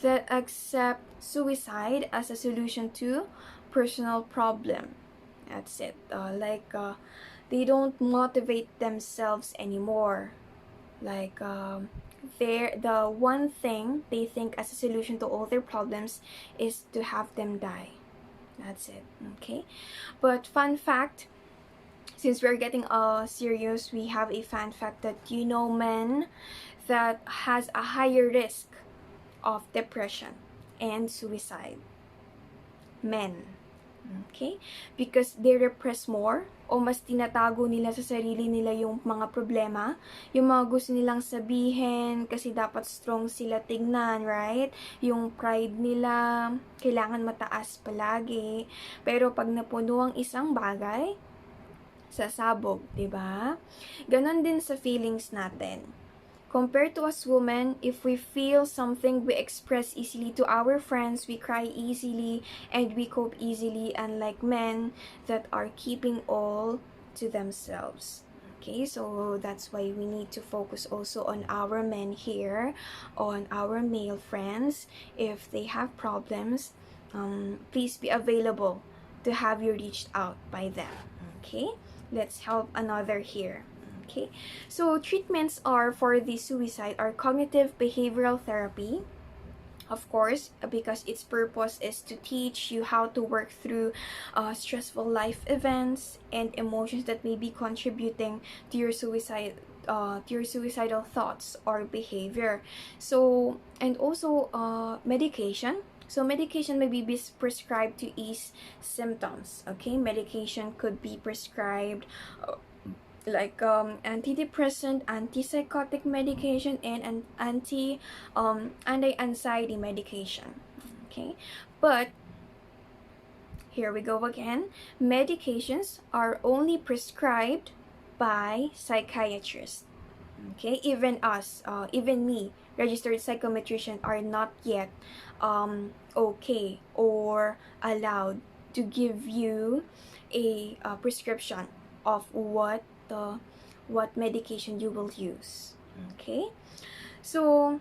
that accept suicide as a solution to personal problem. That's it. They don't motivate themselves anymore. Like the one thing they think as a solution to all their problems is to have them die. That's it. Okay, but fun fact, since we're getting serious, we have a fun fact that men that has a higher risk of depression and suicide. Men. Okay? Because they repress more, o mas tinatago nila sa sarili nila yung mga problema, yung mga gusto nilang sabihin, kasi dapat strong sila tignan, right? Yung pride nila, kailangan mataas palagi. Pero pag napuno ang isang bagay, sasabog, diba? Ganon din sa feelings natin. Compared to us women, if we feel something, we express easily to our friends, we cry easily, and we cope easily, unlike men that are keeping all to themselves. Okay, so that's why we need to focus also on our men here, on our male friends. If they have problems, please be available to have you reached out by them. Okay? let's help another here. Okay, so treatments are for the suicide are cognitive behavioral therapy, of course, because its purpose is to teach you how to work through stressful life events and emotions that may be contributing to your suicidal thoughts or behavior. So, and also medication. So medication may be prescribed to ease symptoms. Okay, medication could be prescribed like antidepressant, antipsychotic medication, and an anti-anxiety medication. Okay, but here we go again. Medications are only prescribed by psychiatrists. Okay, even us, even me, registered psychometrician, are not yet okay or allowed to give you a prescription of what medication you will use. Okay, so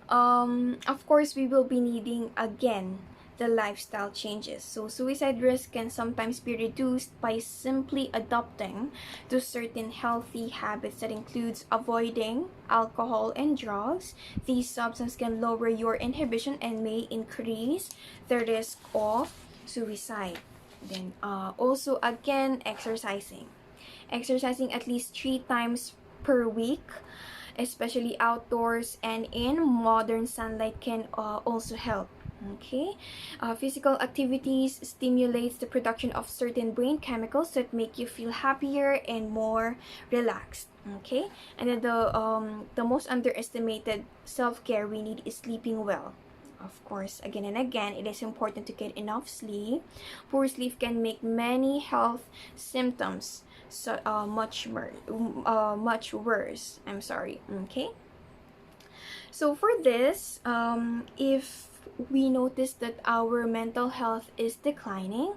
of course we will be needing again the lifestyle changes. So suicide risk can sometimes be reduced by simply adopting to certain healthy habits that includes avoiding alcohol and drugs. These substances can lower your inhibition and may increase the risk of suicide. Then also again exercising at least 3 times per week, especially outdoors and in modern sunlight, can also help. Okay, physical activities stimulates the production of certain brain chemicals that make you feel happier and more relaxed. Okay, and then the most underestimated self-care we need is sleeping well. Of course, again and again, it is important to get enough sleep. Poor sleep can make many health symptoms much worse. I'm sorry. Okay, so for this, if we notice that our mental health is declining,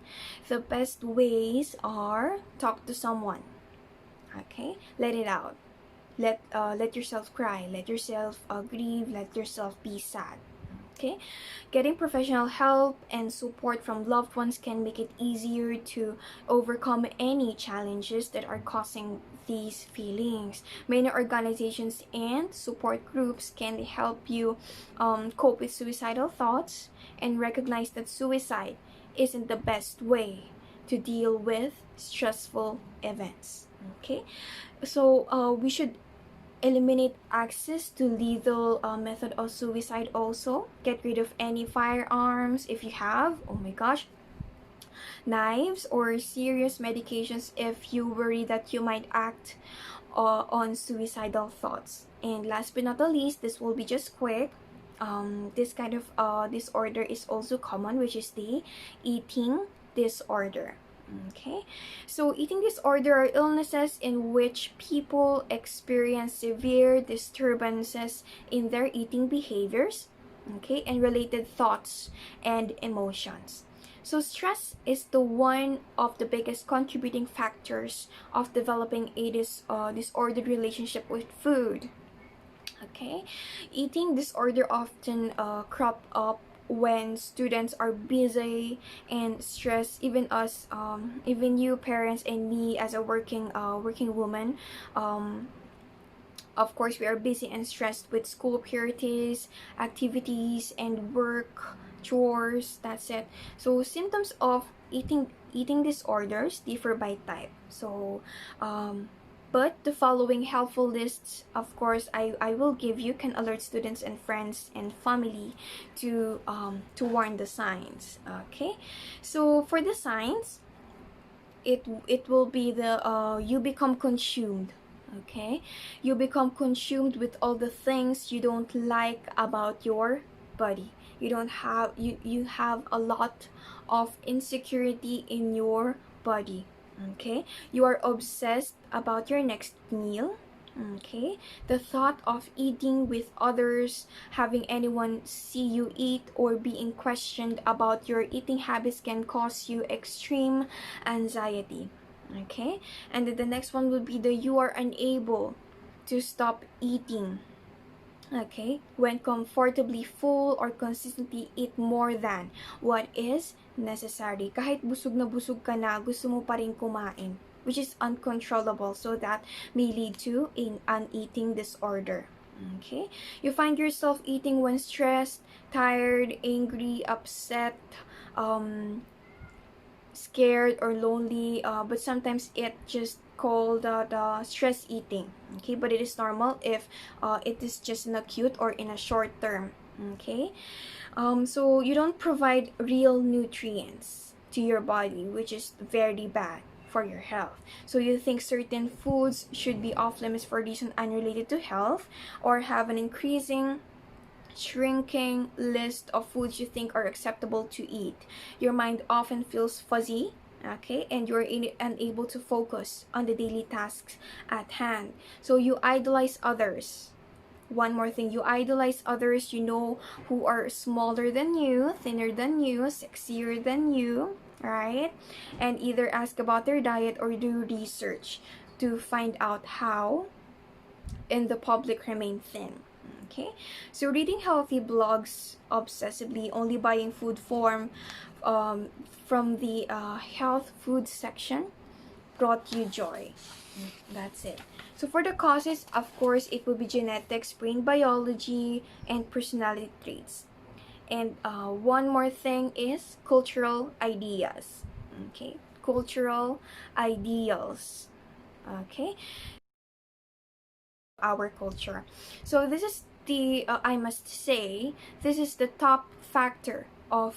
the best ways are talk to someone. Okay, let it out. Let yourself cry. Let yourself grieve. Let yourself be sad. Okay, getting professional help and support from loved ones can make it easier to overcome any challenges that are causing these feelings. Many organizations and support groups can help you cope with suicidal thoughts and recognize that suicide isn't the best way to deal with stressful events. Okay, so we should eliminate access to lethal method of suicide. Also, get rid of any firearms if you have, oh my gosh, knives or serious medications if you worry that you might act on suicidal thoughts. And last but not the least, this will be just quick. This kind of disorder is also common, which is the eating disorder. Okay, so eating disorder are illnesses in which people experience severe disturbances in their eating behaviors, okay, and related thoughts and emotions. So stress is the one of the biggest contributing factors of developing a disordered relationship with food. Okay, eating disorder often crop up when students are busy and stressed. Even us, even you parents and me as a working woman, of course we are busy and stressed with school priorities, activities, and work chores. That's it. So symptoms of eating disorders differ by type. So but the following helpful lists, of course, I will give you, can alert students and friends and family to warn the signs. Okay, so for the signs, it will be the you become consumed. Okay, you become consumed with all the things you don't like about your body. You have a lot of insecurity in your body. Okay, you are obsessed about your next meal. Okay, the thought of eating with others, having anyone see you eat, or being questioned about your eating habits can cause you extreme anxiety. Okay, and then the next one will be the you are unable to stop eating. Okay, when comfortably full or consistently eat more than what is necessary. Kahit busog na busog ka na, gusto mo pa rin kumain. which is uncontrollable, so that may lead to an eating disorder. Okay, you find yourself eating when stressed, tired, angry, upset, scared, or lonely, but sometimes it just called the stress eating. Okay, but it is normal if it is just in acute or in a short term. Okay, so you don't provide real nutrients to your body, which is very bad for your health. So you think certain foods should be off limits for reasons unrelated to health, or have an increasing shrinking list of foods you think are acceptable to eat. Your mind often feels fuzzy, okay, and you're unable to focus on the daily tasks at hand. So you idolize others. One more thing, you idolize others you know who are smaller than you, thinner than you, sexier than you, right? And either ask about their diet or do research to find out how in the public remain thin. Okay, so reading healthy blogs obsessively, only buying food from the health food section brought you joy. That's it. So for the causes, of course, it will be genetics, brain biology, and personality traits. And one more thing is cultural ideas. Okay, cultural ideals. Okay, our culture. So this is the I must say, this is the top factor of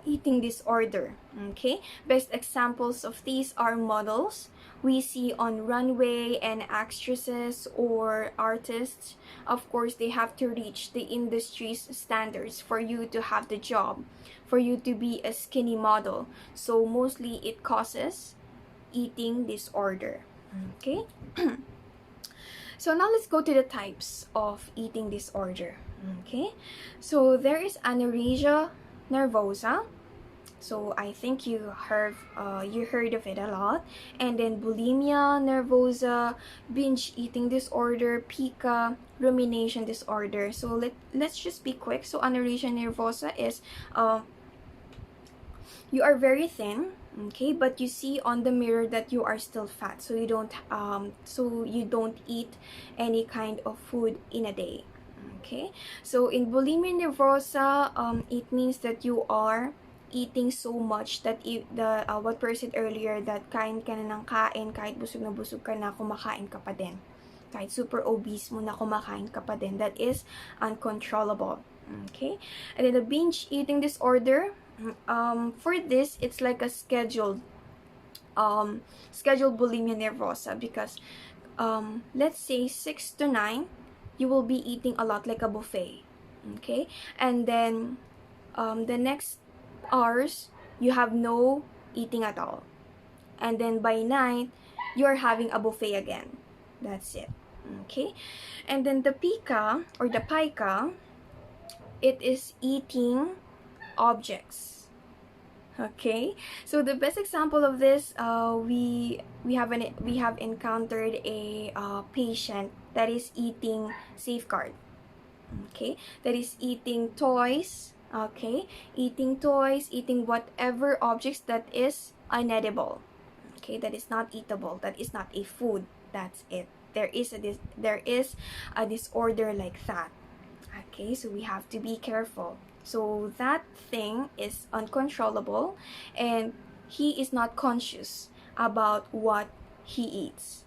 eating disorder. Okay, best examples of these are models we see on runway, and actresses or artists. Of course, they have to reach the industry's standards for you to have the job, for you to be a skinny model. So mostly it causes eating disorder. Okay. So now let's go to the types of eating disorder. Okay, so there is anorexia nervosa. So I think you heard of it a lot. And then bulimia nervosa, binge eating disorder, pica, rumination disorder. So let's just be quick. So anorexia nervosa is you are very thin, okay, but you see on the mirror that you are still fat, so you don't eat any kind of food in a day. Okay, so in bulimia nervosa, it means that you are eating so much that what person earlier, that kain ka na ng kain, kahit busog na busog ka na, kumakain ka pa din. Kahit super obese mo na, kumakain ka pa din. That is uncontrollable. Okay, and then the binge eating disorder, for this, it's like a scheduled bulimia nervosa, because let's say 6 to 9 you will be eating a lot, like a buffet. Okay, and then the next hours you have no eating at all, and then by night you're having a buffet again. That's it. Okay, and then the pica or the pica, it is eating objects. Okay, so the best example of this, we have encountered a patient that is eating Safeguard. Okay, that is eating toys. Okay, eating toys, eating whatever objects that is unedible. Okay, that is not eatable, that is not a food. That's it. There is a disorder like that. Okay, so we have to be careful. So that thing is uncontrollable, and he is not conscious about what he eats.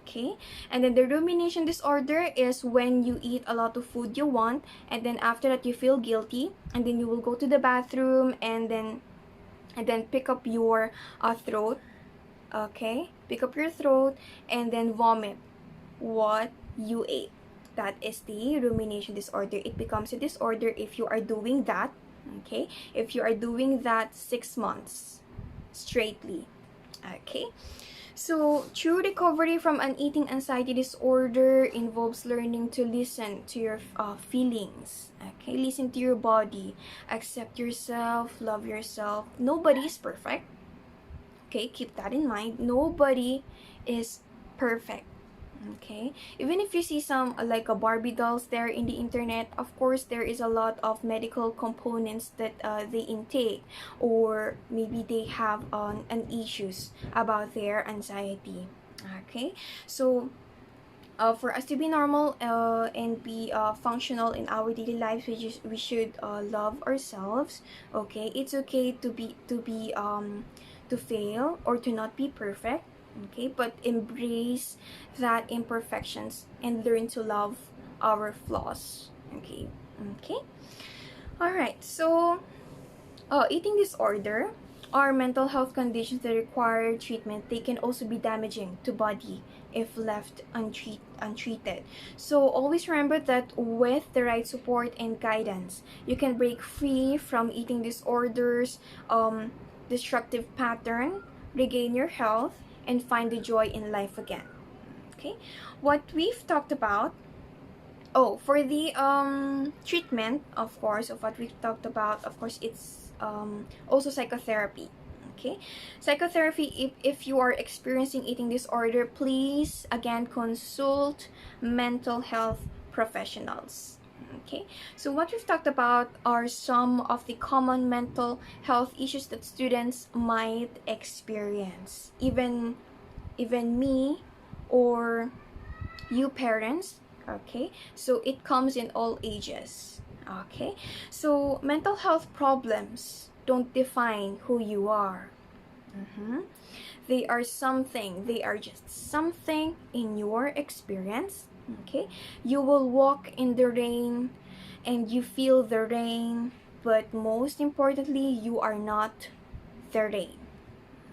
Okay, and then the rumination disorder is when you eat a lot of food you want, and then after that you feel guilty, and then you will go to the bathroom and then pick up your throat. Okay, pick up your throat and then vomit what you ate. That is the rumination disorder. It becomes a disorder if you are doing that. Okay, if you are doing that 6 months straightly. Okay, so true recovery from an eating anxiety disorder involves learning to listen to your feelings. Okay, listen to your body, accept yourself, love yourself. Nobody is perfect. Okay, keep that in mind. Nobody is perfect. Okay, even if you see some like a Barbie dolls there in the internet, of course there is a lot of medical components that they intake, or maybe they have an issues about their anxiety. Okay, so for us to be normal and be functional in our daily lives, we should love ourselves. Okay, it's okay to fail or to not be perfect. Okay, but embrace that imperfections and learn to love our flaws. Okay. Okay, all right. So eating disorder or mental health conditions that require treatment, they can also be damaging to body if left untreated. So always remember that with the right support and guidance, you can break free from eating disorders, destructive pattern, regain your health, and find the joy in life again. Okay, what we've talked about. Oh, for the treatment, of course, of what we've talked about, of course, it's also psychotherapy. Okay, psychotherapy, if you are experiencing eating disorder, please again consult mental health professionals. Okay, so what we've talked about are some of the common mental health issues that students might experience. Even me or you parents. Okay, so it comes in all ages. Okay, so mental health problems don't define who you are. They are something, they are just something in your experience. Okay, you will walk in the rain and you feel the rain, but most importantly, you are not the rain.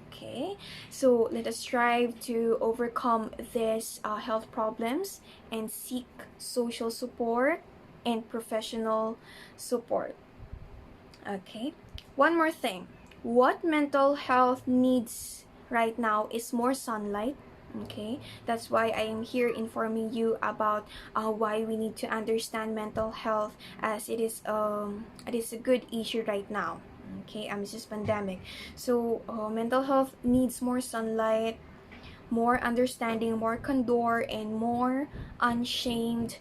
Okay, so let us strive to overcome these health problems and seek social support and professional support. Okay, one more thing. What mental health needs right now is more sunlight. Okay, that's why I am here informing you about why we need to understand mental health, as it is a good issue right now. Okay, amidst this pandemic. So mental health needs more sunlight, more understanding, more candor, and more unshamed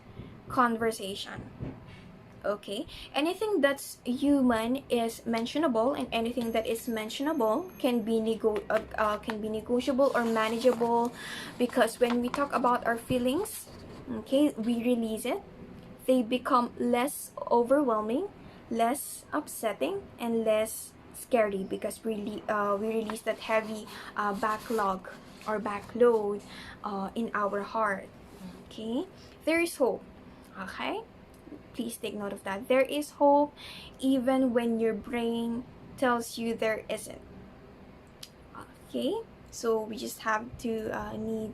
conversation. Okay, anything that's human is mentionable, and anything that is mentionable can be negotiable or manageable, because when we talk about our feelings, okay, we release it, they become less overwhelming, less upsetting, and less scary, because we release that heavy backlog or backload in our heart. Okay, there is hope. Okay, please take note of that. There is hope even when your brain tells you there isn't. Okay, so we just have to need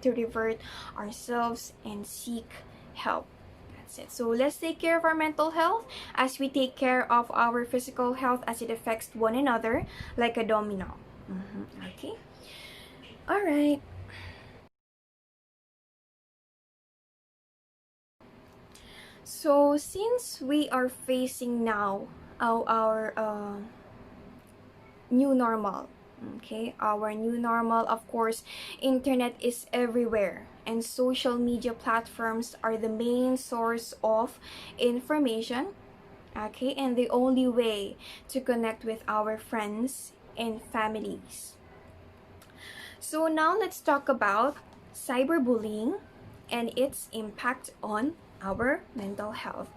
to revert ourselves and seek help. That's it. So let's take care of our mental health as we take care of our physical health, as it affects one another like a domino. Okay, all right. So since we are facing now our new normal, okay, our new normal, of course, internet is everywhere, and social media platforms are the main source of information. Okay, and the only way to connect with our friends and families. So now let's talk about cyberbullying and its impact on our mental health.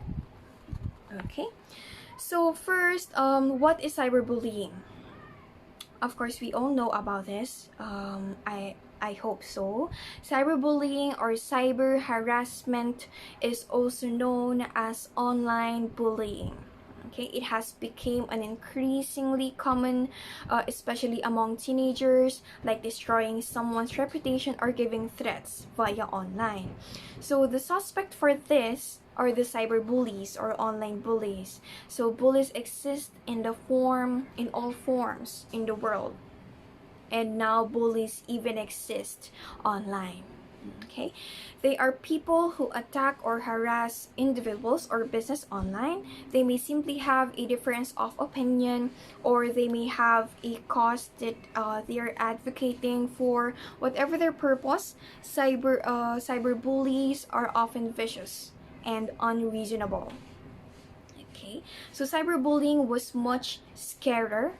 Okay, so first, what is cyberbullying? Of course, we all know about this. I hope so. Cyberbullying or cyber harassment is also known as online bullying. Okay, it has become an increasingly common, especially among teenagers, like destroying someone's reputation or giving threats via online. So the suspect for this are the cyberbullies or online bullies. So bullies exist in all forms in the world, and now bullies even exist online. Okay, they are people who attack or harass individuals or business online. They may simply have a difference of opinion, or they may have a cause that they are advocating for. Whatever their purpose, cyber bullies are often vicious and unreasonable. Okay, so cyberbullying was much scarier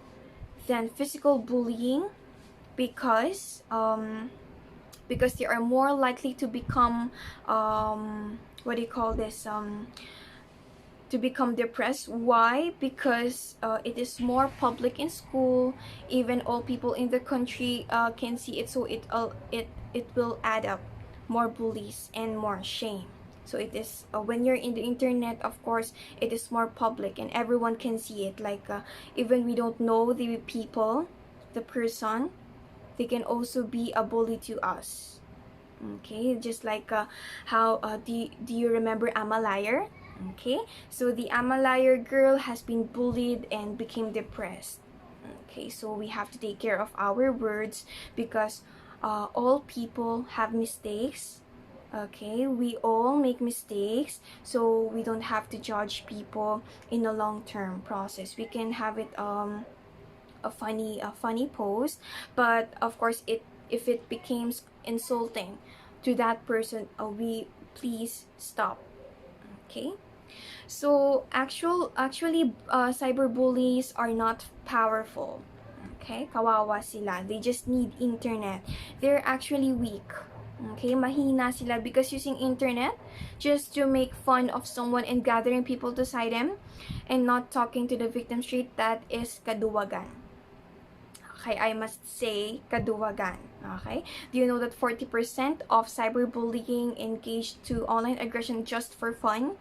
than physical bullying because they are more likely to become what do you call this to become depressed. Why? Because it is more public in school. Even all people in the country can see it, so it will add up more bullies and more shame. So it is when you're in the internet, of course it is more public and everyone can see it. Like even we don't know the people, the person, they can also be a bully to us. Okay, just like how do you remember Amalayer? Okay, so the Amalayer girl has been bullied and became depressed. Okay, so we have to take care of our words because all people have mistakes. Okay, we all make mistakes, so we don't have to judge people in a long-term process. We can have it a funny post, but of course if it becomes insulting to that person, we please stop. Okay, so actually cyberbullies are not powerful. Okay, kawawa sila, they just need internet. They're actually weak. Okay, mahina sila because using internet just to make fun of someone and gathering people to side them and not talking to the victim straight, that is kaduwagan. Okay, I must say kaduwagan. Okay, do you know that 40% of cyberbullying engaged to online aggression just for fun?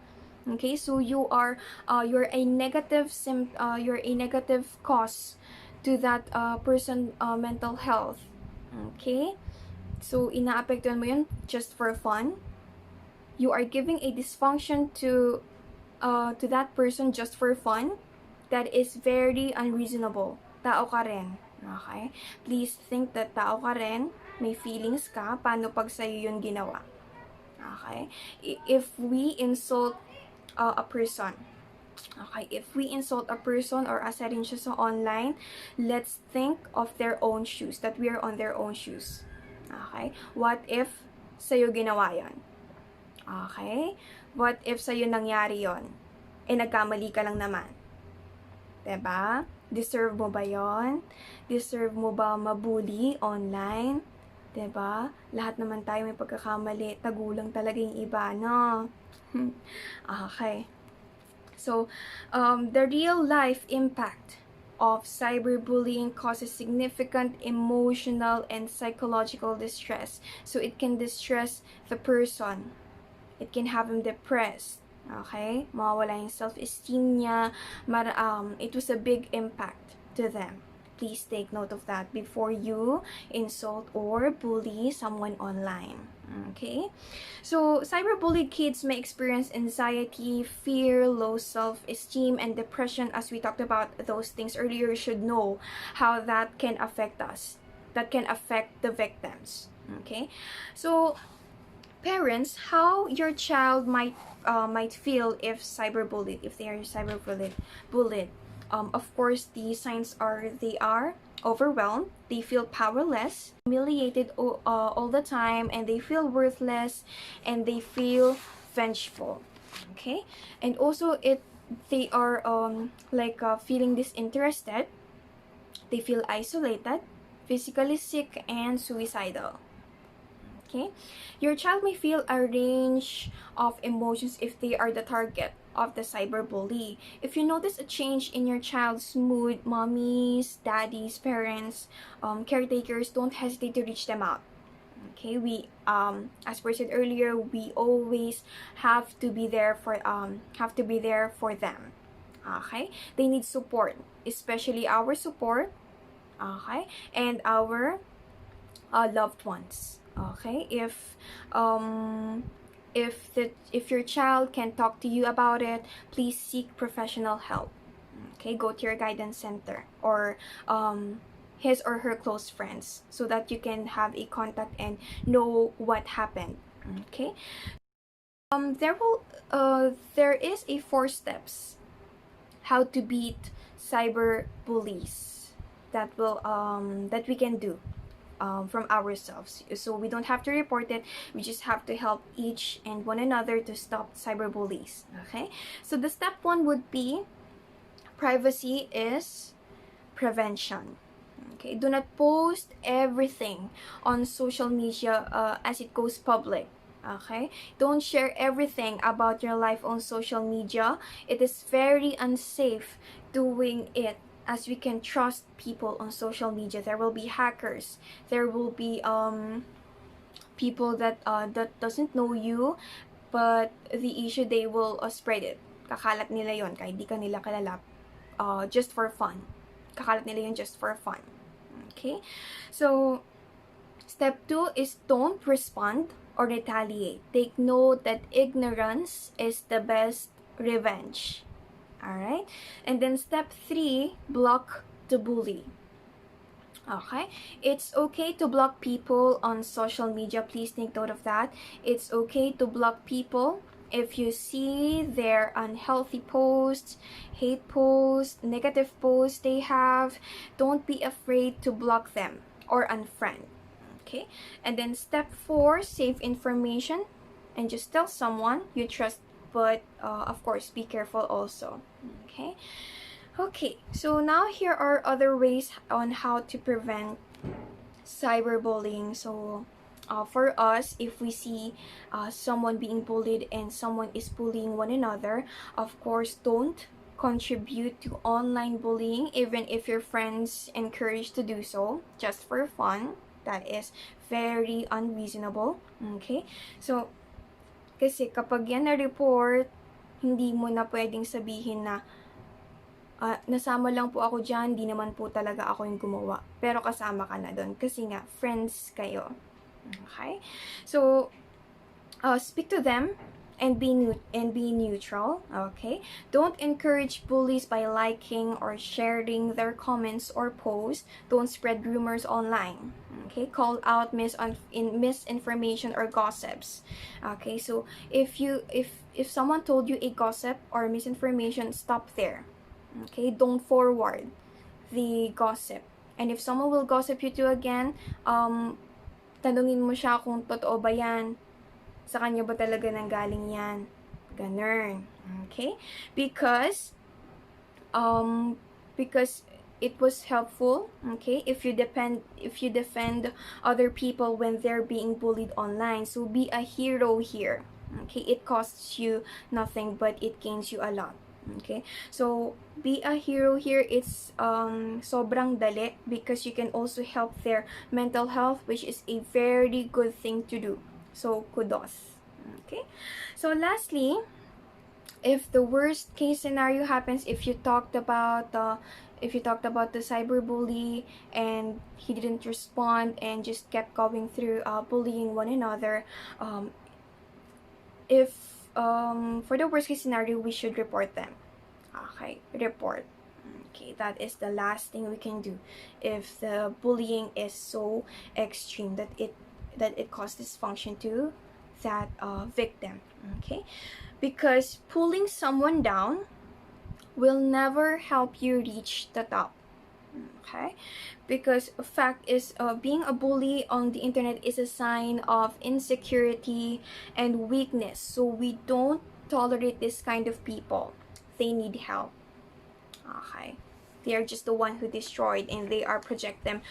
Okay, so you're a negative cause to that person mental health. Okay, so inaapektuhan mo yun just for fun. You are giving a dysfunction to that person just for fun. That is very unreasonable. Tao ka rin. Okay? Please think that tao ka rin, may feelings ka, paano pag sa'yo yun ginawa? Okay? If we insult a person, okay, if we insult a person or asa rin siya sa online, let's think of their own shoes, that we are on their own shoes. Okay? What if sa'yo ginawa yun? Okay? What if sa'yo nangyari yon? Nagkamali ka lang naman. Diba? Deserve mo ba yon? Deserve mo ba mabully online? Diba? Lahat naman tayo may pagkakamali. Tagulang talaga yung iba, no? Okay. So, the real life impact of cyberbullying causes significant emotional and psychological distress. So, it can distress the person. It can have him depressed. Okay? Mawawala yung self-esteem niya. It was a big impact to them. Please take note of that before you insult or bully someone online. Okay? So, cyberbullied kids may experience anxiety, fear, low self-esteem, and depression. As we talked about those things earlier, you should know how that can affect us. That can affect the victims. Okay? So, parents, how your child might feel if they are bullied. Of course, the signs are they are overwhelmed, they feel powerless, humiliated all the time, and they feel worthless, and they feel vengeful. Okay, and also they are feeling disinterested. They feel isolated, physically sick, and suicidal. Okay, your child may feel a range of emotions if they are the target of the cyberbully. If you notice a change in your child's mood, mommies, daddies, parents, caretakers, don't hesitate to reach them out. Okay, we as we said earlier, we always have to be there for them. Okay, they need support, especially our support. Okay, and our loved ones. Okay, if your child can talk to you about it, please seek professional help. Okay, go to your guidance center or his or her close friends so that you can have a contact and know what happened. Okay. There is a 4 steps how to beat cyber bullies that we can do from ourselves. So we don't have to report it, we just have to help each and one another to stop cyber bullies. Okay, so the step 1 would be privacy is prevention. Okay, do not post everything on social media as it goes public. Okay, don't share everything about your life on social media. It is very unsafe doing it, as we can trust people on social media. There will be hackers, there will be people that doesn't know you, but the issue, they will spread it. Kakalat nila yon kahit di ka nila kilala, just for fun. Kakalat nila yun just for fun. Okay, so step 2 is don't respond or retaliate. Take note that ignorance is the best revenge. Alright, and then step 3, block the bully. Okay, it's okay to block people on social media. Please take note of that. It's okay to block people if you see their unhealthy posts, hate posts, negative posts they have. Don't be afraid to block them or unfriend. Okay, and then step 4, save information and just tell someone you trust, but of course be careful also. Okay, so now here are other ways on how to prevent cyberbullying. So for us, if we see someone being bullied and someone is bullying one another, of course don't contribute to online bullying, even if your friends encourage to do so just for fun. That is very unreasonable. Okay, so kasi kapag yan na-report, hindi mo na pwedeng sabihin na nasama lang po ako dyan, di naman po talaga ako yung gumawa. Pero kasama ka na doon kasi nga friends kayo. Okay, so speak to them and be neutral. Okay, don't encourage bullies by liking or sharing their comments or posts. Don't spread rumors online. Okay, call out misinformation or gossips. Okay, so if someone told you a gossip or misinformation, stop there. Okay, don't forward the gossip. And if someone will gossip you too again, tanungin mo siya kung totoo ba yan, sa kanya ba talaga nanggaling yan, ganun. Okay, because it was helpful. Okay, if you defend other people when they're being bullied online, so be a hero here. Okay, it costs you nothing but it gains you a lot. Okay, so be a hero here. It's sobrang dali because you can also help their mental health, which is a very good thing to do. So kudos. Okay, so lastly, if the worst case scenario happens, if you talked about the cyberbully and he didn't respond and just kept going through bullying one another, for the worst case scenario, we should report them. Okay, report. Okay, that is the last thing we can do if the bullying is so extreme that it causes dysfunction to that victim. Okay, because pulling someone down will never help you reach the top. Okay, because a fact is, being a bully on the internet is a sign of insecurity and weakness. So we don't tolerate this kind of people. They need help. Okay, they are just the one who destroyed, and they are projecting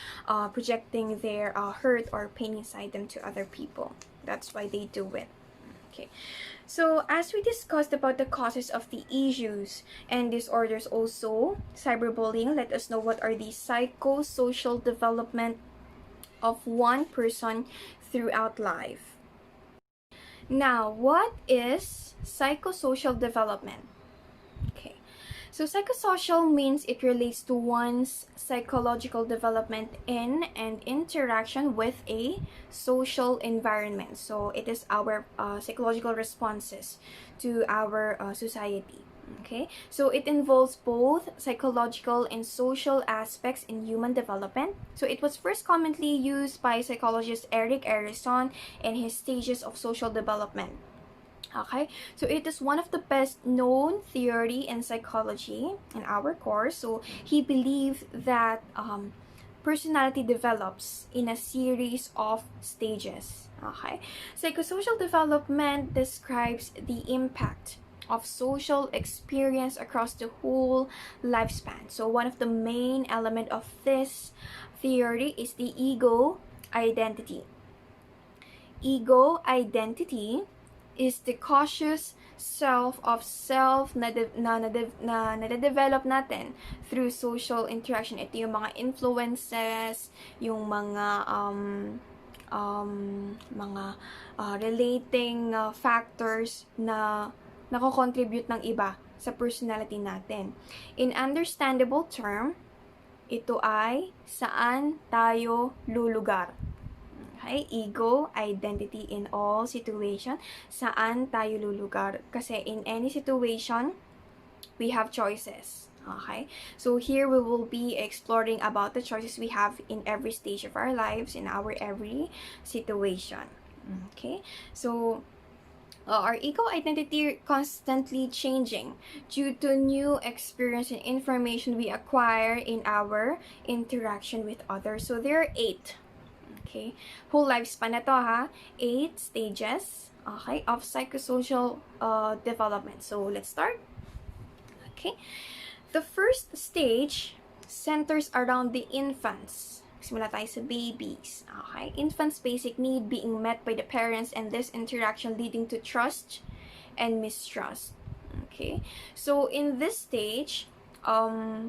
their hurt or pain inside them to other people. That's why they do it. Okay, so as we discussed about the causes of the issues and disorders, also cyberbullying, let us know what are the psychosocial development of one person throughout life. Now, what is psychosocial development? Okay, so psychosocial means it relates to one's psychological development in and interaction with a social environment. So it is our psychological responses to our society. Okay, so it involves both psychological and social aspects in human development. So it was first commonly used by psychologist Erik Erikson in his stages of social development. Okay, so it is one of the best known theory in psychology in our course. So he believed that personality develops in a series of stages. Okay, psychosocial development describes the impact of social experience across the whole lifespan. So one of the main element of this theory is the ego identity. Ego identity is the conscious self of self na nade-develop natin through social interaction. Ito yung mga influences, yung mga relating factors na nako-contribute ng iba sa personality natin. In understandable term, ito ay saan tayo lulugar. Okay? Ego, identity in all situation, saan tayo lulugar. Kasi in any situation, we have choices. Okay? So here we will be exploring about the choices we have in every stage of our lives, in our every situation. Okay? So our ego identity constantly changing due to new experience and information we acquire in our interaction with others. So there are 8. Okay, whole lifespan na to ha, 8 stages, okay, of psychosocial development. So let's start. Okay, the first stage centers around the infants. Simula tayo sa babies. Okay, infants' basic need being met by the parents, and this interaction leading to trust and mistrust. Okay, so in this stage,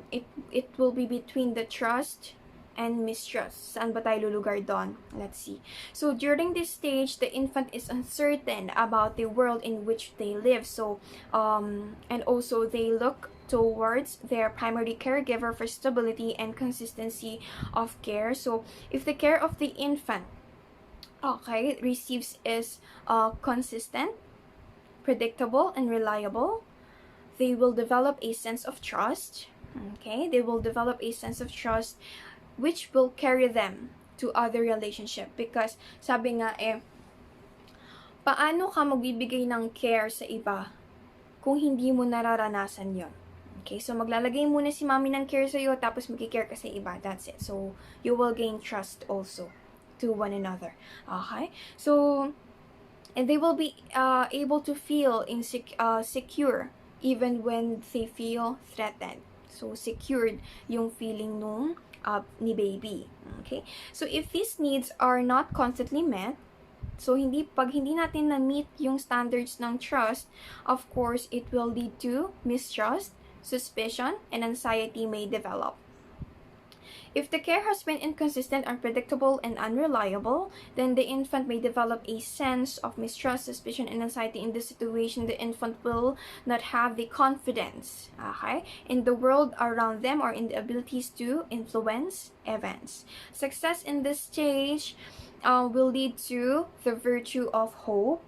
it will be between the trust and mistrust. Saan ba tayo lulugar doon? Let's see. So during this stage, the infant is uncertain about the world in which they live. So and also they look towards their primary caregiver for stability and consistency of care. So if the care of the infant, okay, receives is consistent, predictable, and reliable, they will develop a sense of trust. Okay, they will develop a sense of trust which will carry them to other relationship. Because sabi nga paano ka magbibigay ng care sa iba kung hindi mo nararanasan yon? Okay, so maglalagay muna si mommy ng care sa iyo, tapos magki-care ka sa iba. That's it. So you will gain trust also to one another. Okay, so and they will be able to feel secure even when they feel threatened. So secured yung feeling nung ni baby. Okay? So if these needs are not constantly met, so pag hindi natin na-meet yung standards ng trust, of course, it will lead to mistrust, suspicion, and anxiety may develop. If the care has been inconsistent, unpredictable, and unreliable, then the infant may develop a sense of mistrust, suspicion, and anxiety. In this situation, the infant will not have the confidence, okay, in the world around them or in the abilities to influence events. Success in this stage will lead to the virtue of hope.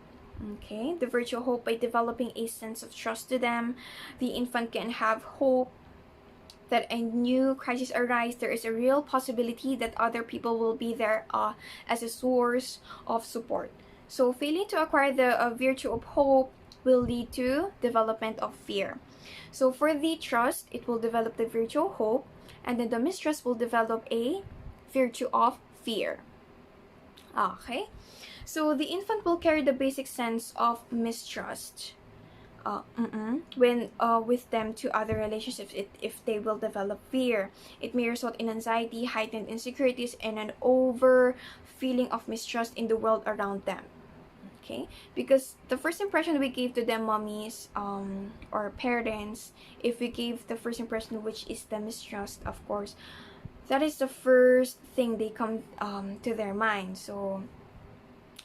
Okay, the virtue of hope by developing a sense of trust to them. The infant can have hope that a new crisis arise, there is a real possibility that other people will be there as a source of support. So failing to acquire the virtue of hope will lead to development of fear. So for the trust, it will develop the virtue of hope, and then the mistrust will develop a virtue of fear. Okay, so the infant will carry the basic sense of mistrust when with them to other relationships. If they will develop fear, it may result in anxiety, heightened insecurities, and an over feeling of mistrust in the world around them. Okay, because the first impression we gave to them, mommies or parents, if we gave the first impression which is the mistrust, of course, that is the first thing they come to their mind. So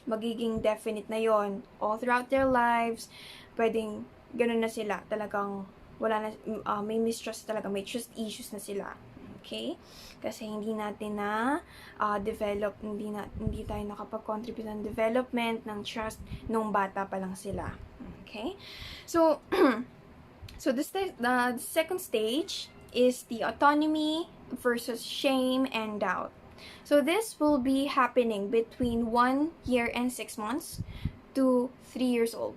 magiging definite na yon all throughout their lives. Pwedeng ganun na sila, talagang wala na, may mistrust talaga, may trust issues na sila. Okay? Kasi hindi natin na develop, hindi tayo nakapag-contribute ng development ng trust nung bata pa lang sila. Okay? So So the second stage is the autonomy versus shame and doubt. So this will be happening between 1 year and 6 months to 3 years old.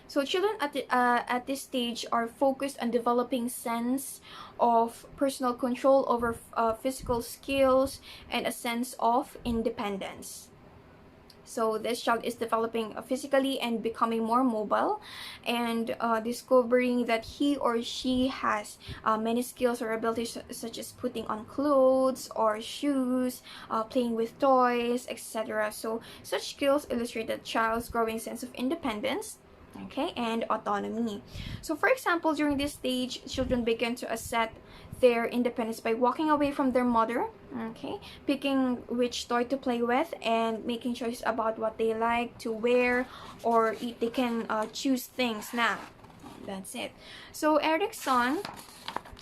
So children at this stage are focused on developing sense of personal control over physical skills and a sense of independence. So this child is developing physically and becoming more mobile, and discovering that he or she has many skills or abilities such as putting on clothes or shoes, playing with toys, etc. So such skills illustrate the child's growing sense of independence, okay, and autonomy. So for example, during this stage, children begin to assert their independence by walking away from their mother, okay, picking which toy to play with, and making choices about what they like to wear or eat. They can choose things now. That's it. So Erickson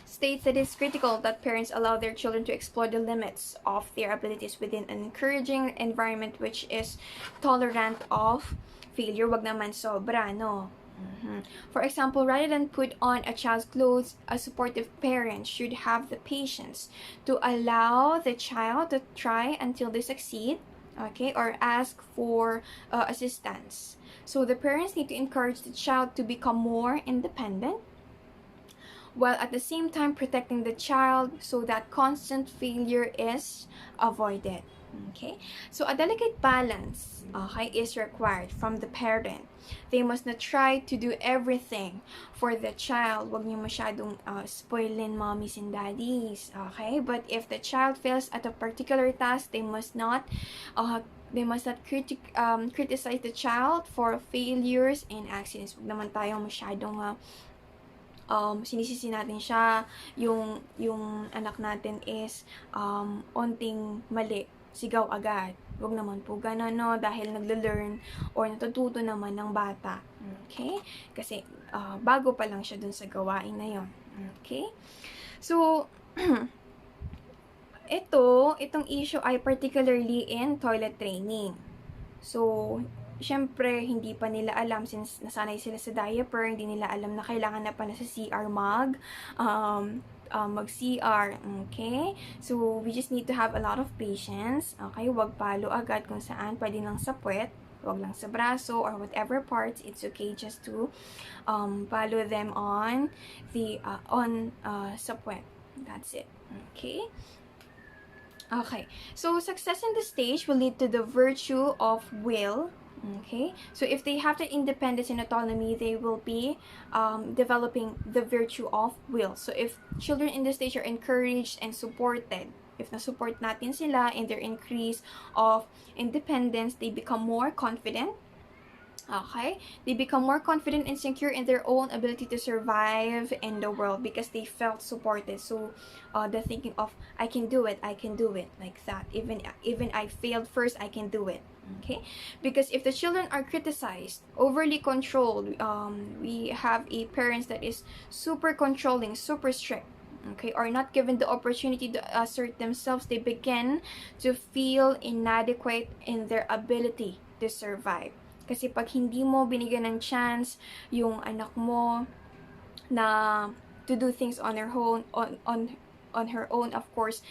states that it's critical that parents allow their children to explore the limits of their abilities within an encouraging environment which is tolerant of failure. Wag naman sobra, no? For example, rather than put on a child's clothes, a supportive parent should have the patience to allow the child to try until they succeed, okay, or ask for assistance. So the parents need to encourage the child to become more independent, while at the same time protecting the child so that constant failure is avoided. Okay, so a delicate balance, okay, is required from the parent. They must not try to do everything for the child. Wag niyo masyadong spoilin mommies and daddies, okay? But if the child fails at a particular task, they must not criticize the child for failures and accidents. Wag naman tayong masyadong sinisisi natin siya, yung anak natin is onting mali, sigaw agad. Huwag naman po ganun, no? Dahil nagle-learn or natututo naman ng bata. Okay? Kasi bago pa lang siya dun sa gawain na yon. Okay? So, itong issue ay particularly in toilet training. So, syempre, hindi pa nila alam since nasanay sila sa diaper, hindi nila alam na kailangan na pa na sa CR mag-CR, okay? So, we just need to have a lot of patience, okay? Wag palo agad kung saan, pwede lang sa puwet, wag lang sa braso or whatever parts, it's okay just to follow them on the sa puwet. That's it, okay? Okay, so success in this stage will lead to the virtue of will. Okay, so if they have the independence and autonomy, they will be developing the virtue of will. So if children in this stage are encouraged and supported, if na-support natin sila in their increase of independence, they become more confident. Okay, they become more confident and secure in their own ability to survive in the world because they felt supported. So the thinking of I can do it, like that. Even I failed first, I can do it. Okay, because if the children are criticized, overly controlled, we have a parents that is super controlling, super strict, okay, or not given the opportunity to assert themselves, they begin to feel inadequate in their ability to survive. Kasi pag hindi mo binigyan ng chance yung anak mo na to do things on her own, on her own, of course,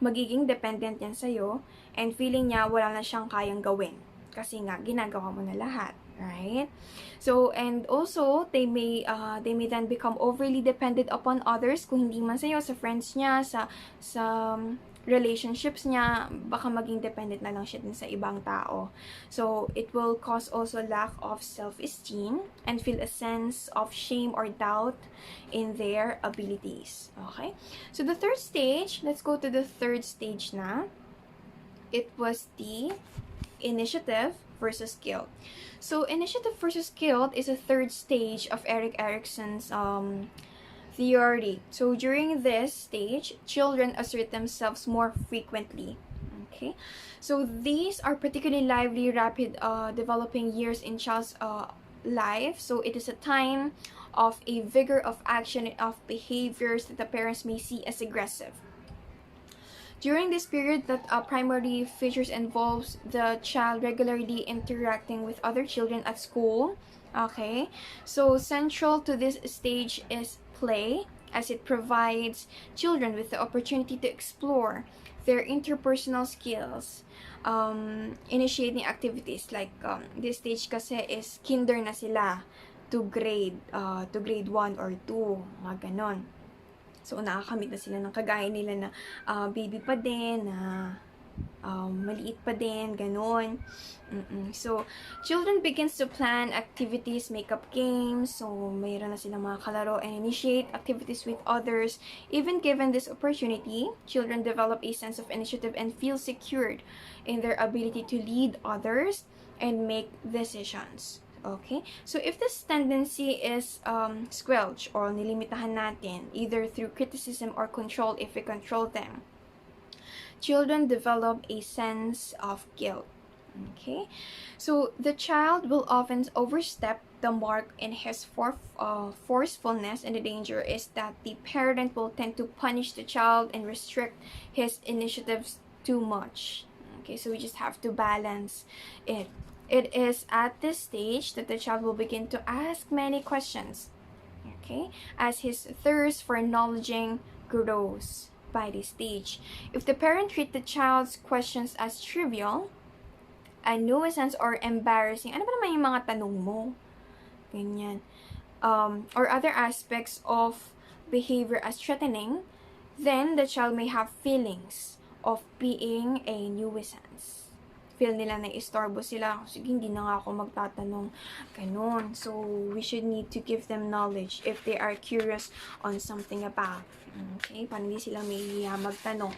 magiging dependent yan sa'yo, and feeling niya wala na siyang kayang gawin. Kasi nga, ginagawa mo na lahat. Right? So, and also, they may then become overly dependent upon others. Kung hindi man sa'yo, sa friends niya, sa relationships niya, baka maging dependent na lang siya din sa ibang tao. So, it will cause also lack of self-esteem and feel a sense of shame or doubt in their abilities. Okay? So, the third stage, let's go to the third stage na. It was the initiative versus guilt. So, initiative versus guilt is a third stage of Erik Erikson's theory. So during this stage, children assert themselves more frequently. Okay, so these are particularly lively, rapid developing years in child's life. So it is a time of a vigor of action and of behaviors that the parents may see as aggressive. During this period, that primary features involves the child regularly interacting with other children at school, Okay, so central to this stage is play, as it provides children with the opportunity to explore their interpersonal skills, initiating activities like this stage kasi is kinder na sila to grade 1 or 2, mga ganon. So, nakakamit na sila ng kagaya nila na baby pa din, na maliit pa din, ganon. So, children begins to plan activities, make up games, so mayroon na silang mga kalaro, and initiate activities with others. Even given this opportunity, children develop a sense of initiative and feel secured in their ability to lead others and make decisions. Okay? So, if this tendency is squelched or nilimitahan natin, either through criticism or control if we control them, children develop a sense of guilt. Okay? So, the child will often overstep the mark in his forcefulness, and the danger is that the parent will tend to punish the child and restrict his initiatives too much. Okay? So, we just have to balance it. It is at this stage that the child will begin to ask many questions, okay, as his thirst for knowledging grows by this stage. If the parent treat the child's questions as trivial, a nuisance, or embarrassing, ano ba naman yung mga tanong mo? Ganyan. Or other aspects of behavior as threatening, then the child may have feelings of being a nuisance. Feel nila na istorbo sila. Sige, hindi na nga ako magtatanong. Ganun. So, we should need to give them knowledge if they are curious on something about. Okay? Para hindi sila may magtanong.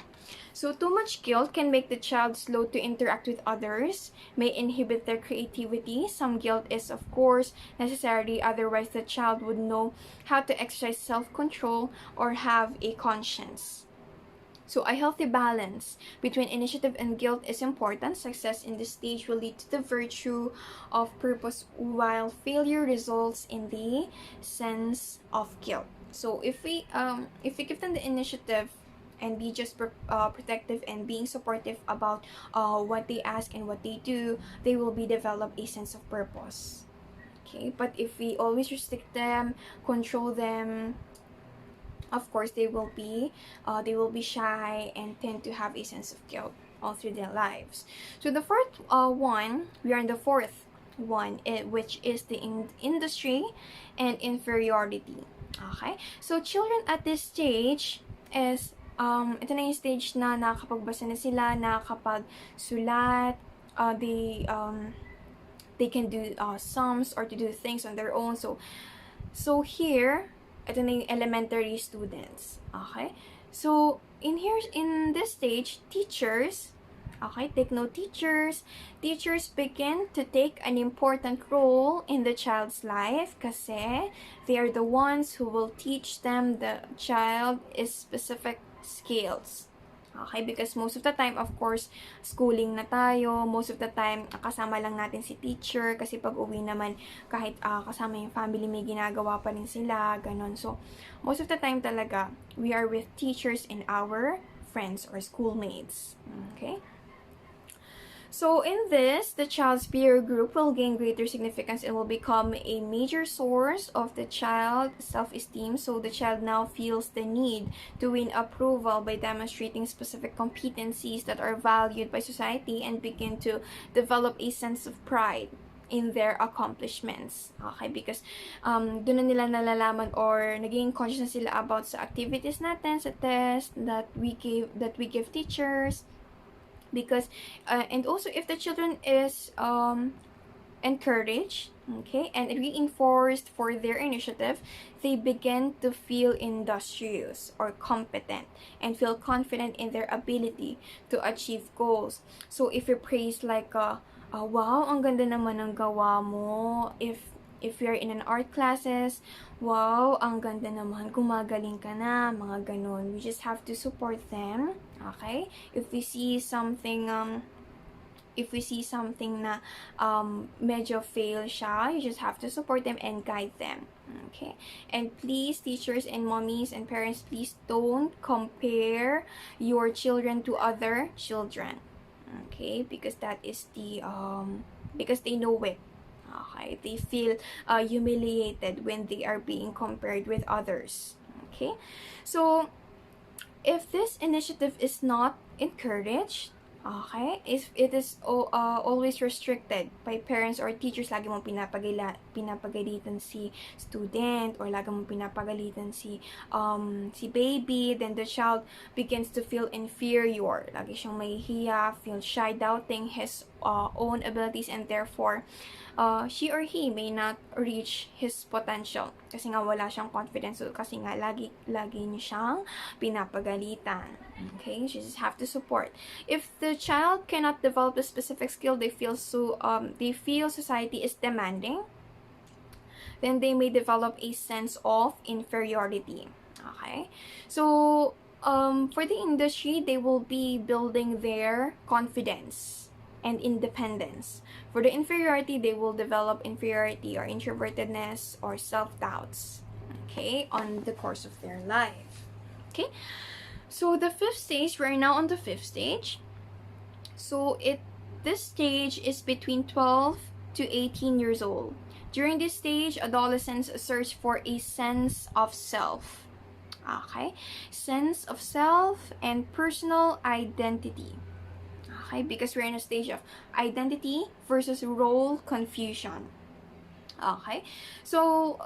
So, too much guilt can make the child slow to interact with others, may inhibit their creativity. Some guilt is, of course, necessary. Otherwise, the child would know how to exercise self-control or have a conscience. So, a healthy balance between initiative and guilt is important. Success in this stage will lead to the virtue of purpose, while failure results in the sense of guilt. So, if we give them the initiative and be just protective and being supportive about what they ask and what they do, they will develop a sense of purpose. Okay, but if we always restrict them, control them, of course, they will be shy and tend to have a sense of guilt all through their lives. So the fourth one, we are in the fourth one, which is the industry and inferiority. Okay, so children at this stage is ito na yung stage na nakakapagbasa na sila, nakakapagsulat, they can do sums or to do things on their own. So here, ito na yung elementary students. Okay? So, in this stage, teachers, okay, take note, teachers begin to take an important role in the child's life kasi they are the ones who will teach them the child is specific skills. Okay, because most of the time, of course, schooling na tayo. Most of the time, kasama lang natin si teacher kasi pag uwi naman, kahit kasama yung family, may ginagawa pa rin sila, ganon. So, most of the time talaga, we are with teachers and our friends or schoolmates. Okay? So, in this, the child's peer group will gain greater significance and will become a major source of the child's self-esteem. So, the child now feels the need to win approval by demonstrating specific competencies that are valued by society and begin to develop a sense of pride in their accomplishments. Okay, because doon na nila nalalaman or naging conscious na sila about sa activities natin, sa test that we give teachers. Because and also if the children is encouraged, okay, and reinforced for their initiative, they begin to feel industrious or competent and feel confident in their ability to achieve goals. So if you praise like wow, ang ganda naman ng gawa mo. If you're in an art classes, wow, ang ganda naman, gumagaling ka na, mga ganon. We just have to support them, okay? If we see something na medyo fail siya, you just have to support them and guide them, okay? And please, teachers and mommies and parents, please don't compare your children to other children, okay? Because that is because they know it. Okay, they feel humiliated when they are being compared with others. Okay, so if this initiative is not encouraged, okay, if it is always restricted by parents or teachers, lagi mong pinapagalitan si student or lagi mong pinapagalitan si baby, then the child begins to feel inferior. Lagi siyang mahihiya, feel shy, doubting his own abilities, and therefore she or he may not reach his potential kasi nga wala siyang confidence, so kasi nga lagi niyo siyang pinapagalitan. Okay, you just have to support. If the child cannot develop a specific skill, they feel society is demanding, then they may develop a sense of inferiority. Okay, so for the industry, they will be building their confidence and independence. For the inferiority, they will develop inferiority or introvertedness or self-doubts, okay, on the course of their life. Okay, so the fifth stage, we're now on the fifth stage. So this stage is between 12 to 18 years old. During this stage, adolescents search for a sense of self. Okay, sense of self and personal identity. Okay, because we're in a stage of identity versus role confusion. Okay, so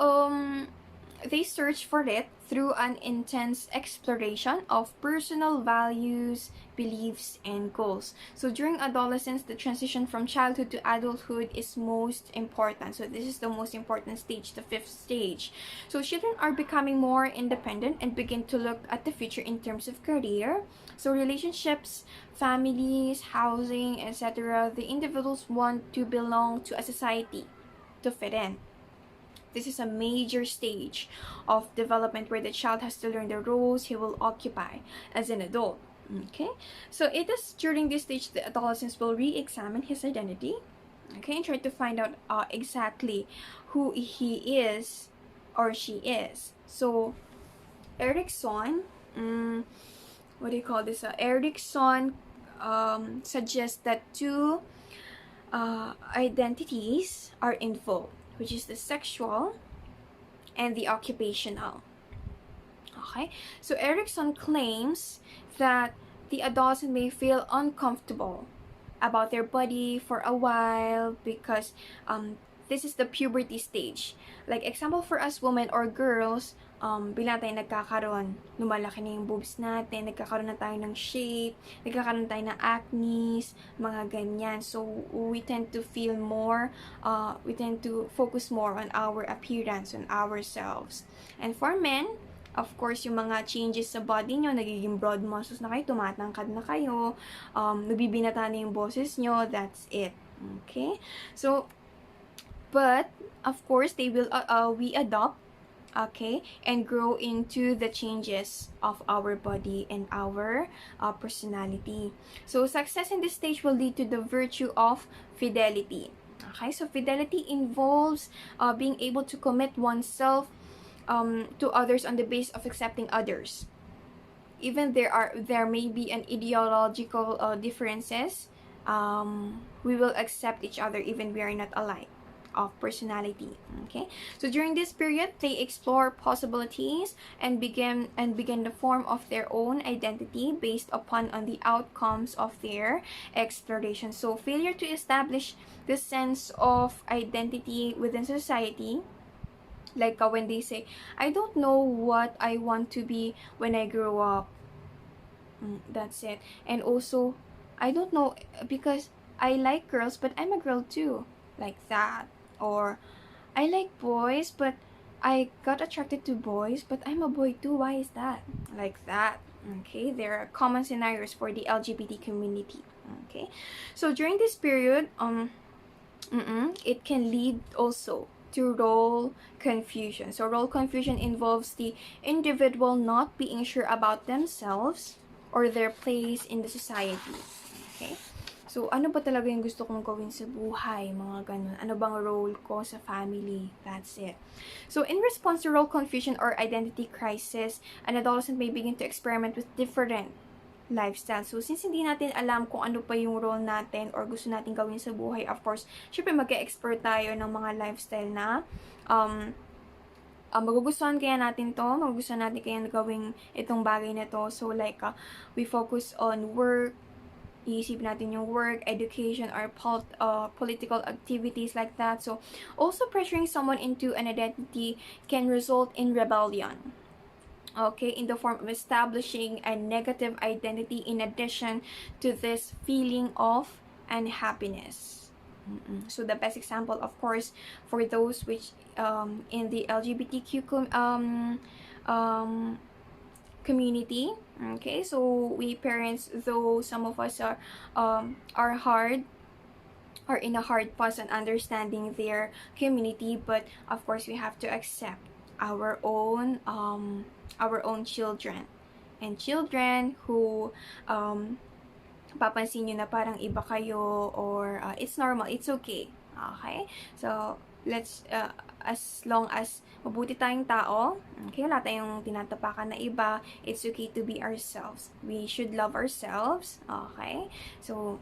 they search for it through an intense exploration of personal values, beliefs, and goals. So during adolescence, the transition from childhood to adulthood is most important. So this is the most important stage, the fifth stage. So children are becoming more independent and begin to look at the future in terms of career. So relationships, families, housing, etc. The individuals want to belong to a society to fit in. This is a major stage of development where the child has to learn the roles he will occupy as an adult. Okay, so it is during this stage the adolescent will re-examine his identity, okay, and try to find out exactly who he is or she is. So Erikson, Erikson suggests that two identities are involved, which is the sexual and the occupational. Okay, so Erikson claims that the adolescent may feel uncomfortable about their body for a while because this is the puberty stage. Like example for us women or girls, bilang tayo nagkakaroon, lumalaki na yung boobs natin, nagkakaroon na tayo ng shape, nagkakaroon tayo ng acne, mga ganyan. So, we tend to feel more, we tend to focus more on our appearance, on ourselves. And for men, of course, yung mga changes sa body nyo, nagiging broad muscles na kayo, tumatangkad na kayo, nabibinata na yung boses nyo, that's it. Okay? So, but, of course, we adopt, okay, and grow into the changes of our body and our personality. So success in this stage will lead to the virtue of fidelity. Okay, so fidelity involves being able to commit oneself to others on the basis of accepting others. Even there may be an ideological differences, we will accept each other even we are not alike of personality. Okay, so during this period they explore possibilities and begin the form of their own identity based upon the outcomes of their exploration. So failure to establish the sense of identity within society, like when they say, I don't know what I want to be when I grow up, that's it. And also, I don't know because I like girls but I'm a girl too, like that. Or I like boys but I got attracted to boys but I'm a boy too, why is that? Like that. Okay, there are common scenarios for the LGBT community. Okay, so during this period it can lead also to role confusion. So role confusion involves the individual not being sure about themselves or their place in the society. Okay, so ano ba talaga yung gusto kong gawin sa buhay, mga ganun. Ano bang role ko sa family? That's it. So in response to role confusion or identity crisis, an adolescent may begin to experiment with different lifestyle. So, since hindi natin alam kung ano pa yung role natin or gusto natin gawin sa buhay, of course, syempre mag-e-explore tayo ng mga lifestyle na magugustuhan kaya natin to, magugustuhan natin kaya gawing itong bagay na to. So, like, we focus on work, iisip natin yung work, education, or political activities like that. So, also pressuring someone into an identity can result in rebellion. Okay, in the form of establishing a negative identity in addition to this feeling of unhappiness. So the best example, of course, for those which in the LGBTQ community. Okay, so we parents, though some of us are in a hard path on understanding their community, but of course we have to accept our own children, and children who papansin nyo na parang iba kayo, or it's normal, it's okay. Okay, so let's as long as mabuti tayong tao, okay, wala tayong tinatapakan na iba, it's okay to be ourselves. We should love ourselves. Okay, so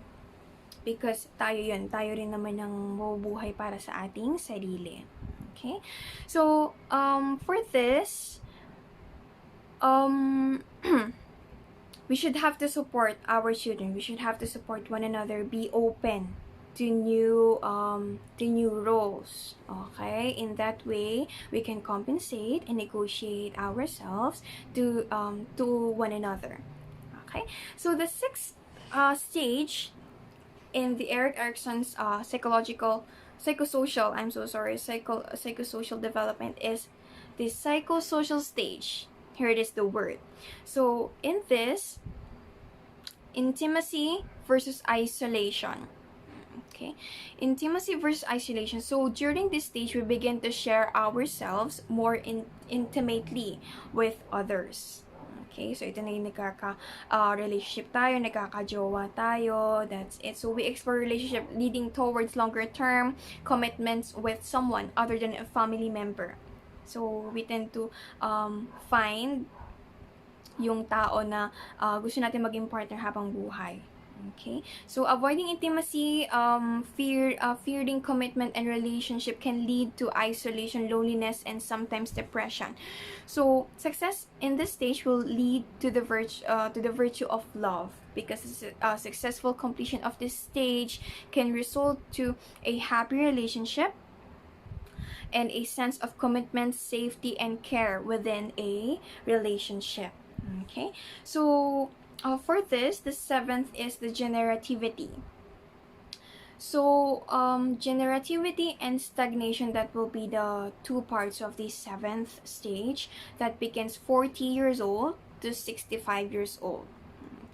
because tayo rin naman ang mabubuhay para sa ating sarili. Okay, so for this, we should have to support our children. We should have to support one another. Be open to new roles. Okay, in that way we can compensate and negotiate ourselves to one another. Okay, so the sixth stage in the Erik Erikson's psychosocial development is the psychosocial stage. Here it is, the word. So in this, intimacy versus isolation. Okay, intimacy versus isolation. So during this stage, we begin to share ourselves more intimately with others. Okay, so ito na yung relationship tayo, nagkakajowa tayo, that's it. So we explore relationship leading towards longer term commitments with someone other than a family member. So we tend to find yung tao na gusto natin maging partner habang buhay. Okay, so avoiding intimacy, fearing commitment and relationship can lead to isolation, loneliness, and sometimes depression. So success in this stage will lead to the virtue of love, because successful completion of this stage can result to a happy relationship and a sense of commitment, safety, and care within a relationship. Okay, so for this, the seventh is the generativity. So generativity and stagnation, that will be the two parts of the seventh stage that begins 40 years old to 65 years old.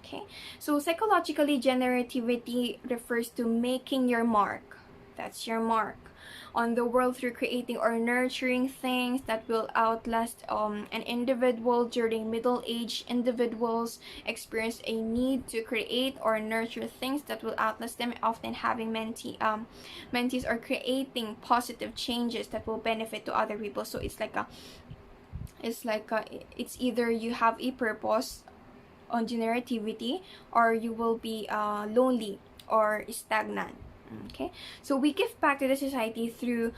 Okay, so psychologically, generativity refers to making your mark. That's your mark on the world through creating or nurturing things that will outlast an individual. During middle-aged individuals experience a need to create or nurture things that will outlast them, often having mentees or creating positive changes that will benefit to other people. So it's either you have a purpose on generativity, or you will be lonely or stagnant. Okay, so we give back to the society through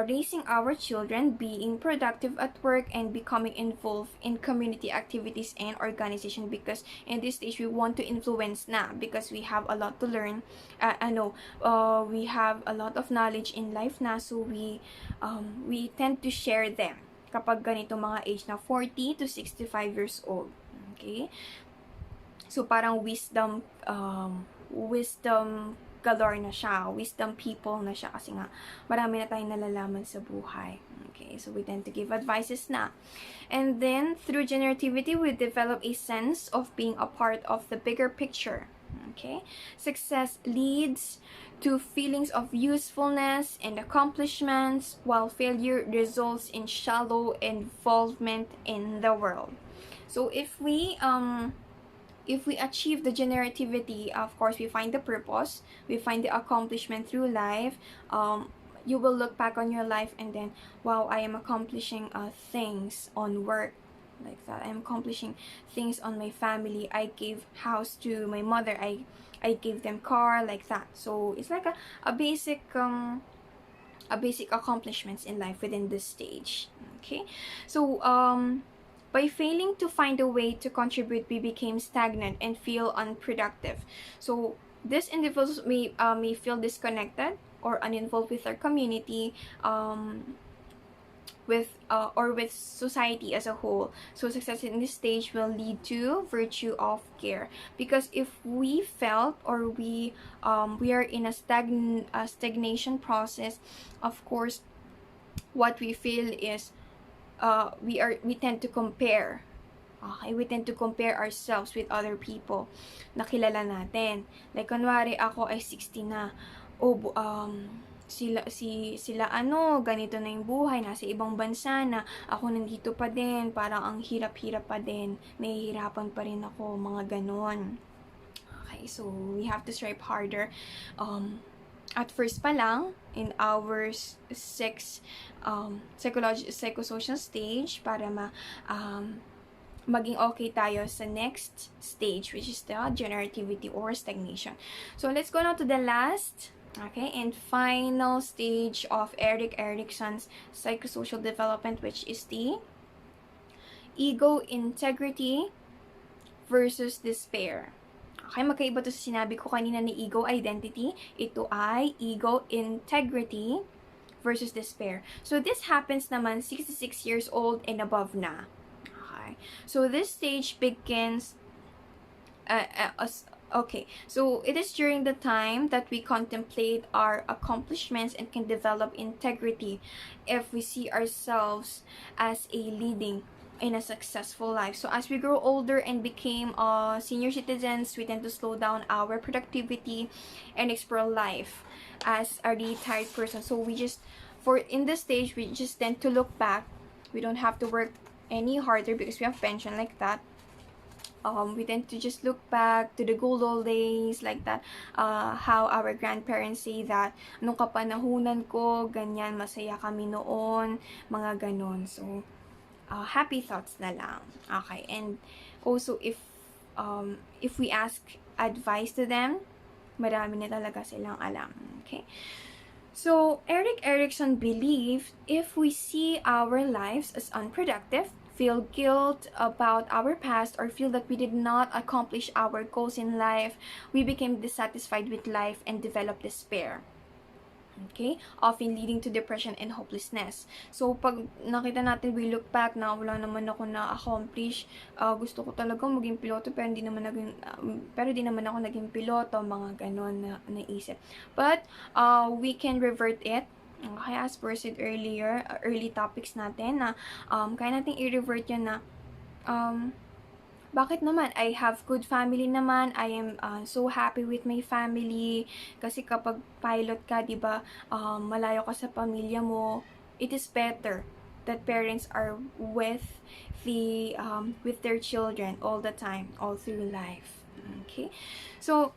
raising our children, being productive at work, and becoming involved in community activities and organization, because in this stage we want to influence na, because we have a lot to learn. We have a lot of knowledge in life na, so we tend to share them kapag ganito mga age na 40 to 65 years old. Okay, so parang wisdom galore na siya, wisdom people na siya, kasi nga marami na tayong nalalaman sa buhay. Okay, so we tend to give advices na. And then through generativity, we develop a sense of being a part of the bigger picture. Okay, success leads to feelings of usefulness and accomplishments, while failure results in shallow involvement in the world. So if we achieve the generativity, of course, we find the purpose, we find the accomplishment through life. You will look back on your life and then, wow, I am accomplishing things on work, like that. I'm accomplishing things on my family. I gave house to my mother. I gave them car, like that. So it's like a basic accomplishments in life within this stage. Okay, so by failing to find a way to contribute, we became stagnant and feel unproductive. So these individuals may feel disconnected or uninvolved with their community, with society as a whole. So success in this stage will lead to virtue of care, because if we felt or we are in a stagnation process, of course what we feel is we tend to compare. Okay, we tend to compare ourselves with other people na kilala natin. Like, kunwari, ako ay 60 na. Sila ganito na yung buhay, nasa ibang bansa na, ako nandito pa din, parang ang hirap-hirap pa din, nahihirapan pa rin ako, mga ganon. Okay, so we have to strive harder. At first pa lang, in our psychosocial stage, para maging okay tayo sa next stage, which is the generativity or stagnation. So let's go now to the last, okay, and final stage of Erik Erikson's psychosocial development, which is the ego integrity versus despair. Okay, magkaiba to sa sinabi ko kanina ni ego identity. Ito ay ego integrity versus despair. So this happens naman 66 years old and above na. Okay, so this stage begins okay, so it is during the time that we contemplate our accomplishments and can develop integrity if we see ourselves as a leading in a successful life. So as we grow older and became senior citizens, we tend to slow down our productivity and explore life as a retired person. So in this stage, we just tend to look back. We don't have to work any harder because we have pension, like that. We tend to just look back to the good old days, like that. How our grandparents say that, nung kapanahunan ko, ganyan, masaya kami noon, mga ganon. So happy thoughts na lang. Okay, and also if we ask advice to them, marami na talaga silang alam. Okay, so Erik Erikson believed if we see our lives as unproductive, feel guilt about our past, or feel that we did not accomplish our goals in life, we became dissatisfied with life and developed despair. Okay, often leading to depression and hopelessness. So pag nakita natin, we look back na wala naman ako na-accomplish, gusto ko talaga maging piloto pero di naman ako naging piloto, mga ganon na naisip. But we can revert it. Okay, as per said earlier, early topics natin na kaya natin i-revert yun na bakit naman? I have good family naman. I am so happy with my family. Kasi kapag pilot ka, di ba, malayo ka sa pamilya mo, it is better that parents are with their children all the time, all through life. Okay, so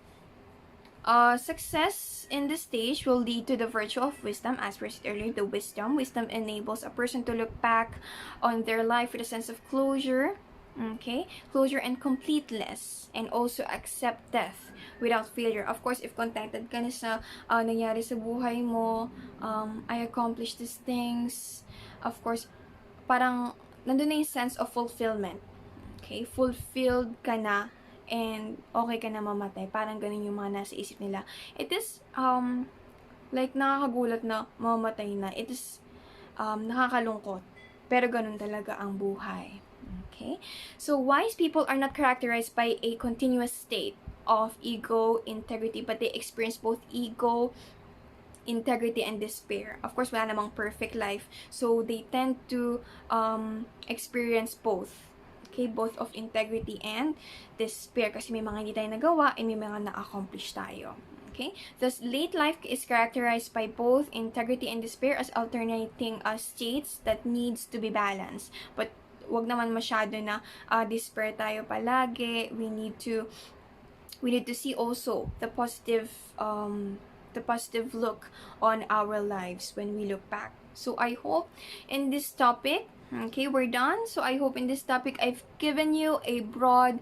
success in this stage will lead to the virtue of wisdom, as we said earlier. The wisdom enables a person to look back on their life with a sense of closure. Okay, closure and completeness, and also accept death without failure. Of course, if contented ka na sa nangyari sa buhay mo, I accomplished these things, of course, parang nandun na yung sense of fulfillment. Okay, fulfilled ka na and okay ka na mamatay. Parang ganun yung mga nasa isip nila. It is like nakakagulat na mamatay na. It is nakakalungkot, pero ganun talaga ang buhay. Okay, so wise people are not characterized by a continuous state of ego integrity, but they experience both ego integrity and despair. Of course, wala namang perfect life, so they tend to experience both. Okay, both of integrity and despair, kasi may mga hindi tayo nagawa and may mga na-accomplish tayo. Okay, thus late life is characterized by both integrity and despair as alternating states that needs to be balanced. But wag naman masyado na despair tayo palagi. We need to see also the positive look on our lives when we look back. So I hope in this topic Okay, we're done. So I hope in this topic I've given you a broad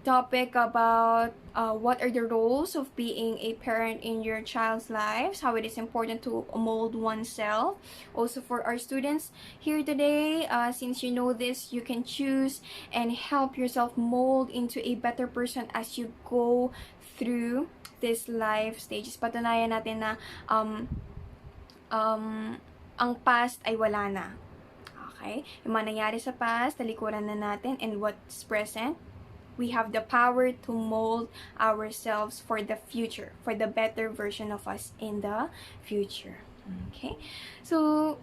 topic about what are the roles of being a parent in your child's lives, how it is important to mold oneself. Also for our students here today, since you know this, you can choose and help yourself mold into a better person as you go through this life stages. Patunayan natin na ang past ay wala na. Okay? Yung mga nangyari sa past, talikuran na natin, and what's present, we have the power to mold ourselves for the future, for the better version of us in the future. Okay? So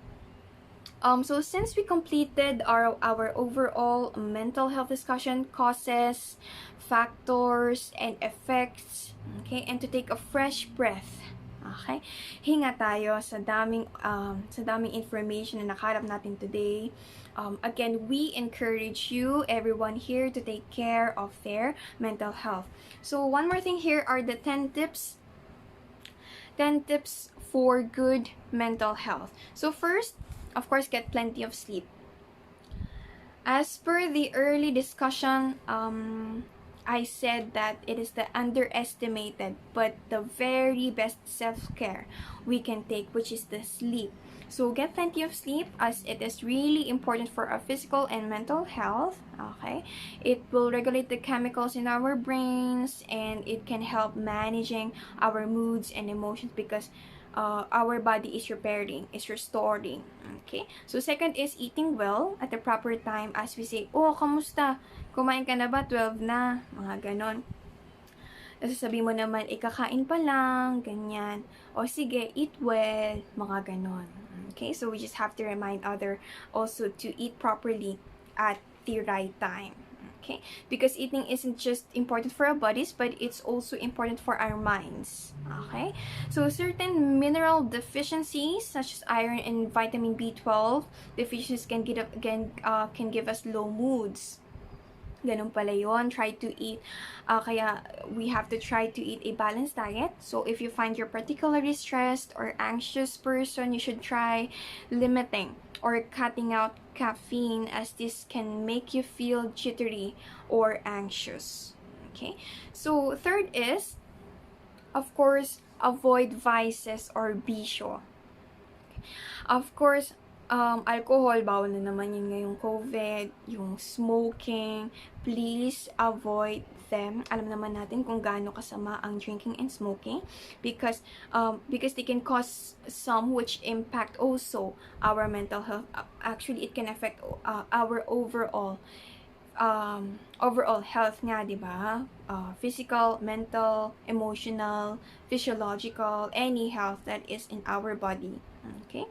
since we completed our overall mental health discussion, causes, factors, and effects, okay, and to take a fresh breath, okay, hinga tayo sa daming information na nakalap natin today. Again, we encourage you, everyone here, to take care of their mental health. So one more thing, here are the 10 tips. 10 tips for good mental health. So first, of course, get plenty of sleep. As per the early discussion, I said that it is the underestimated but the very best self-care we can take, which is the sleep. So get plenty of sleep, as it is really important for our physical and mental health. Okay, it will regulate the chemicals in our brains, and it can help managing our moods and emotions, because our body is repairing, is restoring. Okay, so second is eating well at the proper time. As we say, oh, kamusta? Kumain ka na ba? 12 na. Mga ganon. Sasabihin mo naman, kakain pa lang, ganyan. O sige, eat well, mga ganon. Okay, so we just have to remind other also to eat properly at the right time. Okay, because eating isn't just important for our bodies, but it's also important for our minds. Okay, so certain mineral deficiencies such as iron and vitamin B12 deficiencies can give us low moods. Ganun pala yun. Try to eat, kaya we have to try to eat a balanced diet. So if you find you're particularly stressed or anxious person, you should try limiting or cutting out caffeine, as this can make you feel jittery or anxious. Okay, so third is, of course, avoid vices or bisyo. Of course, alcohol, bawal na naman yun ngayong COVID, yung smoking, please avoid them. Alam naman natin kung gaano kasama ang drinking and smoking, because they can cause some which impact also our mental health. Actually, it can affect our overall health nga, di ba? Physical, mental, emotional, physiological, any health that is in our body. Okay?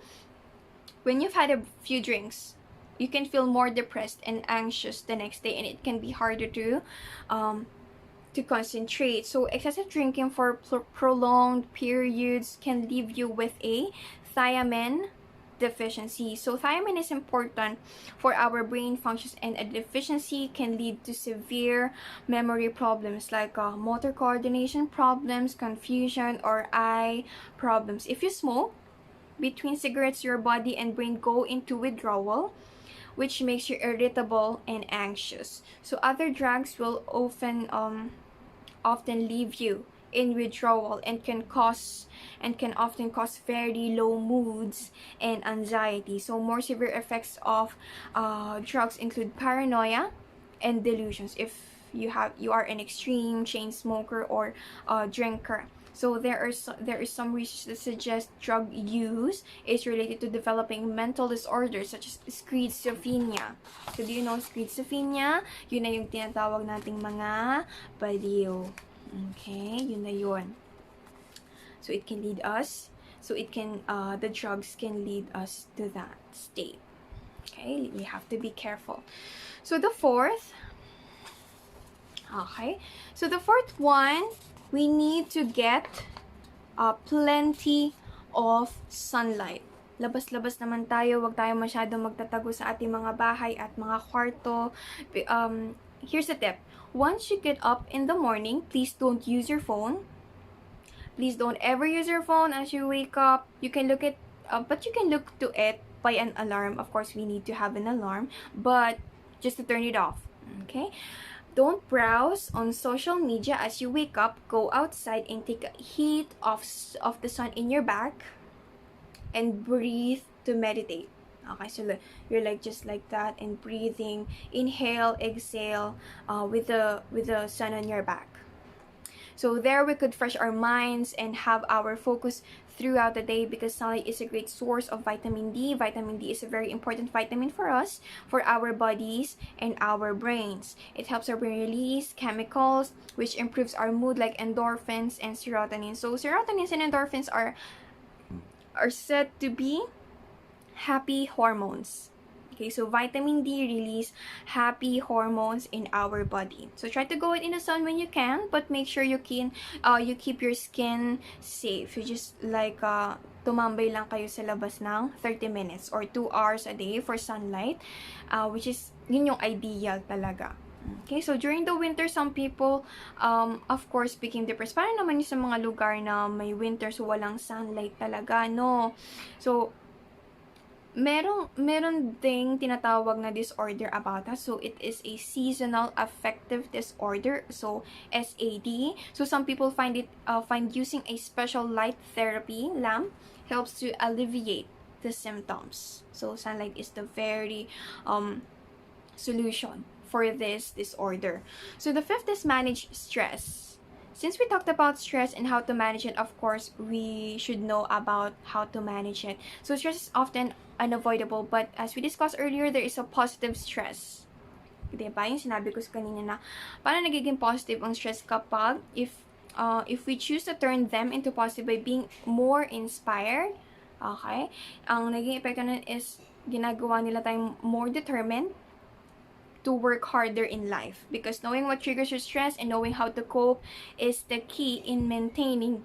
When you've had a few drinks, you can feel more depressed and anxious the next day, and it can be harder to concentrate. So excessive drinking for prolonged periods can leave you with a thiamine deficiency. So thiamine is important for our brain functions, and a deficiency can lead to severe memory problems like motor coordination problems, confusion, or eye problems. If you smoke, between cigarettes, your body and brain go into withdrawal, which makes you irritable and anxious. So other drugs will often leave you in withdrawal, and can often cause very low moods and anxiety. So more severe effects of drugs include paranoia and delusions if you are an extreme chain smoker or drinker. So there is some research that suggests drug use is related to developing mental disorders such as schizophrenia. So do you know schizophrenia? Yun na yung tinatawag nating mga baliw. Okay, yun na yun. So it can lead us, the drugs can lead us to that state. Okay, we have to be careful. So the fourth one, we need to get plenty of sunlight. Labas-labas naman tayo, wag tayo masyadong magtatago sa ating mga bahay at mga kwarto. Here's a tip. Once you get up in the morning, please don't use your phone. Please don't ever use your phone as you wake up. You can look at, but you can look to it by an alarm. Of course, we need to have an alarm, but just to turn it off. Okay? Don't browse on social media as you wake up. Go outside and take a heat of the sun in your back and breathe to meditate. Okay, so you're like just like that and breathing. Inhale, exhale, with the sun on your back. So there we could fresh our minds and have our focus throughout the day, because sunlight is a great source of vitamin D. Vitamin D is a very important vitamin for us, for our bodies and our brains. It helps our brain release chemicals which improves our mood, like endorphins and serotonin. So serotonin and endorphins are said to be happy hormones. Okay, so vitamin D release happy hormones in our body. So try to go out in the sun when you can, but make sure you keep your skin safe. You just like tumambay lang kayo sa labas ng 30 minutes or 2 hours a day for sunlight, which is yun yung ideal talaga. Okay, so during the winter, some people, of course, became depressed. Parang naman yung sa mga lugar na may winter, so walang sunlight talaga, no? So, meron ding tinatawag na disorder about that. So it is a seasonal affective disorder, so SAD. So some people find using a special light therapy lamp helps to alleviate the symptoms. So sunlight is the very solution for this disorder. So the fifth is manage stress. Since we talked about stress and how to manage it, of course, we should know about how to manage it. So stress is often unavoidable, but as we discussed earlier, there is a positive stress. Diba? Yung sinabi ko kanina na paano nagiging positive ang stress kapag if we choose to turn them into positive by being more inspired, okay? Ang naging epekto nun is ginagawa nila tayong more determined to work harder in life, because knowing what triggers your stress and knowing how to cope is the key in maintaining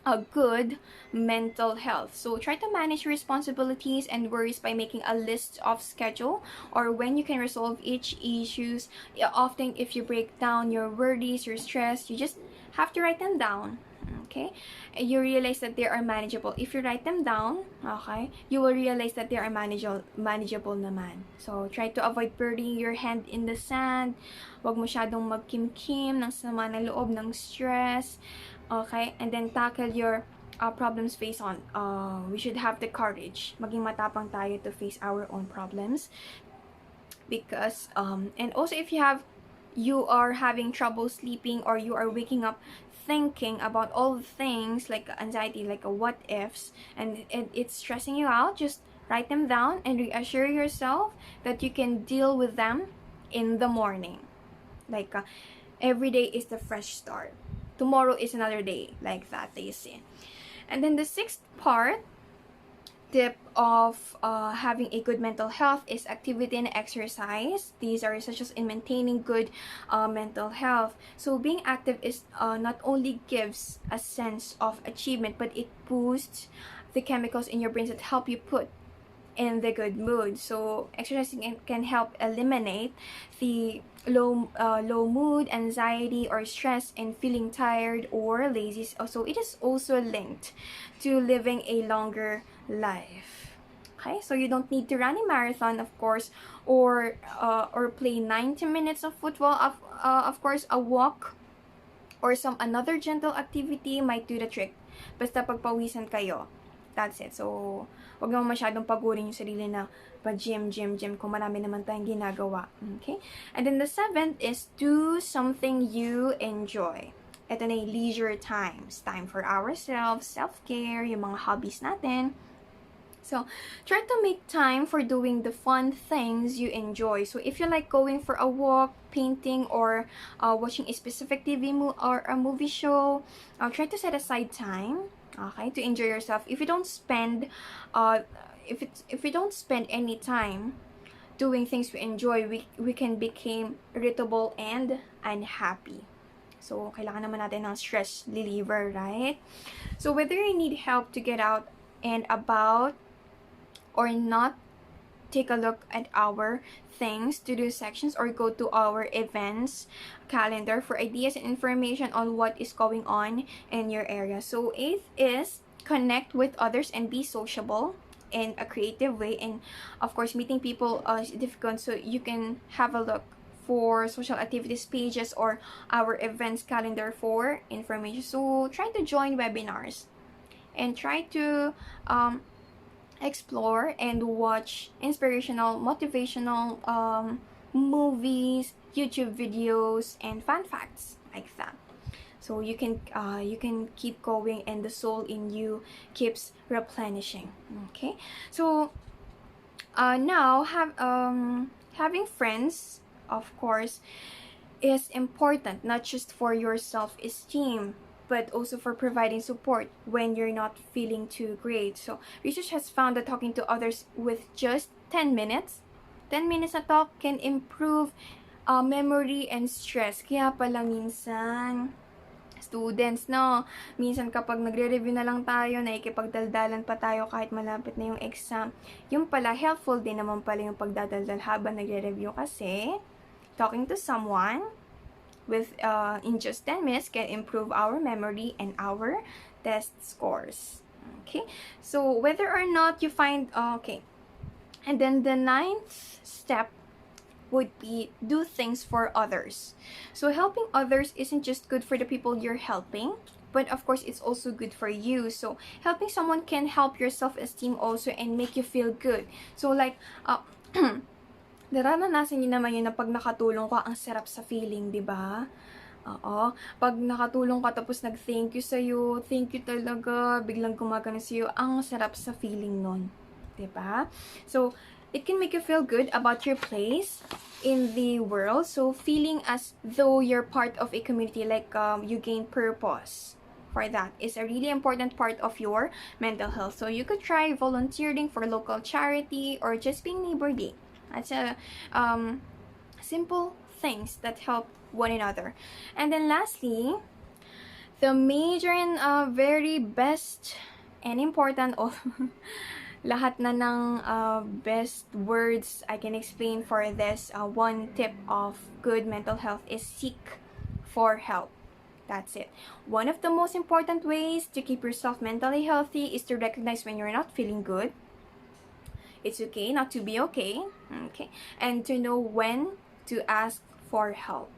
a good mental health. So try to manage responsibilities and worries by making a list of schedule or when you can resolve each issues. Often if you break down your worries, your stress, you just have to write them down. Okay, you realize that they are manageable. If you write them down, okay, you will realize that they are manageable naman. So try to avoid burying your hand in the sand. Wag masyadong magkimkim ng sama ng loob ng stress. Okay, and then tackle your problems face on. We should have the courage. Maging matapang tayo to face our own problems. Because and also if you are having trouble sleeping or you are waking up thinking about all the things like anxiety, like a what ifs, and it's stressing you out, just write them down and reassure yourself that you can deal with them in the morning. Like every day is the fresh start. Tomorrow is another day, like that they say. And then the sixth tip of having a good mental health is activity and exercise. These are essentials in maintaining good mental health. So being active is not only gives a sense of achievement, but it boosts the chemicals in your brain that help you put in the good mood. So exercising can help eliminate the low mood, anxiety, or stress, and feeling tired or lazy. So it is also linked to living a longer life. Okay, so you don't need to run a marathon, of course, or play 90 minutes of football. Of course, a walk or another gentle activity might do the trick. Basta pagpawisan kayo. That's it. So, wag naman masyadong pagurin yung sarili na pa-gym kung marami naman tayong ginagawa. Okay? And then the seventh is do something you enjoy. Ito na yung leisure times. Time for ourselves, self-care, yung mga hobbies natin. So, try to make time for doing the fun things you enjoy. So, if you like going for a walk, painting, or watching a specific TV or a movie show, try to set aside time, okay, to enjoy yourself. If you don't spend, if we don't spend any time doing things we enjoy, we can become irritable and unhappy. So, kailangan naman natin ng stress reliever, right? So, whether you need help to get out and about or not, take a look at our things to do sections or go to our events calendar for ideas and information on what is going on in your area. So 8th is connect with others and be sociable. in a creative way, and of course meeting people is difficult, so you can have a look for social activities pages or our events calendar for information. So try to join webinars and try to explore and watch inspirational, motivational movies, YouTube videos, and fun facts like that. So you can keep going, and the soul in you keeps replenishing. Okay, so now having friends, of course, is important, not just for your self-esteem, but also for providing support when you're not feeling too great. So research has found that talking to others with just 10 minutes na talk can improve memory and stress. Kaya pala minsan, students, no, minsan kapag nagre-review na lang tayo, naikipagdaldalan pa tayo kahit malapit na yung exam, yung pala, helpful din naman pala yung pagdadaldal habang nagre-review, kasi talking to someone with in just 10 minutes can improve our memory and our test scores. Okay, so whether or not you find okay, and then the 9th step would be do things for others. So helping others isn't just good for the people you're helping, but of course it's also good for you. So helping someone can help your self-esteem also and make you feel good. So like nararanasan niyo naman yun na pag nakatulong ka, ang sarap sa feeling, di ba? Oo. Pag nakatulong ka tapos nag-thank you sa'yo, thank you talaga, biglang gumagana sa'yo, ang sarap sa feeling nun. Di ba? So, it can make you feel good about your place in the world. So, feeling as though you're part of a community, like you gain purpose for that is a really important part of your mental health. So, you could try volunteering for local charity or just being neighborly. That's a simple things that help one another. And then lastly, the major and very best and important of lahat na ng best words I can explain for this one tip of good mental health is seek for help. That's it. One of the most important ways to keep yourself mentally healthy is to recognize when you're not feeling good. It's okay not to be okay. Okay, and to know when to ask for help.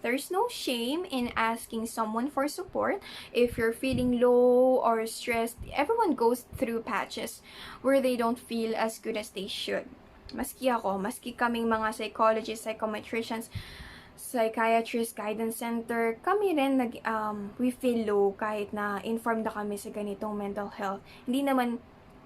There's no shame in asking someone for support if you're feeling low or stressed. Everyone goes through patches where they don't feel as good as they should. Maski kaming mga psychologists, psychometricians, psychiatrists, guidance center, kami rin we feel low kahit na informed na kami sa ganitong mental health. Hindi naman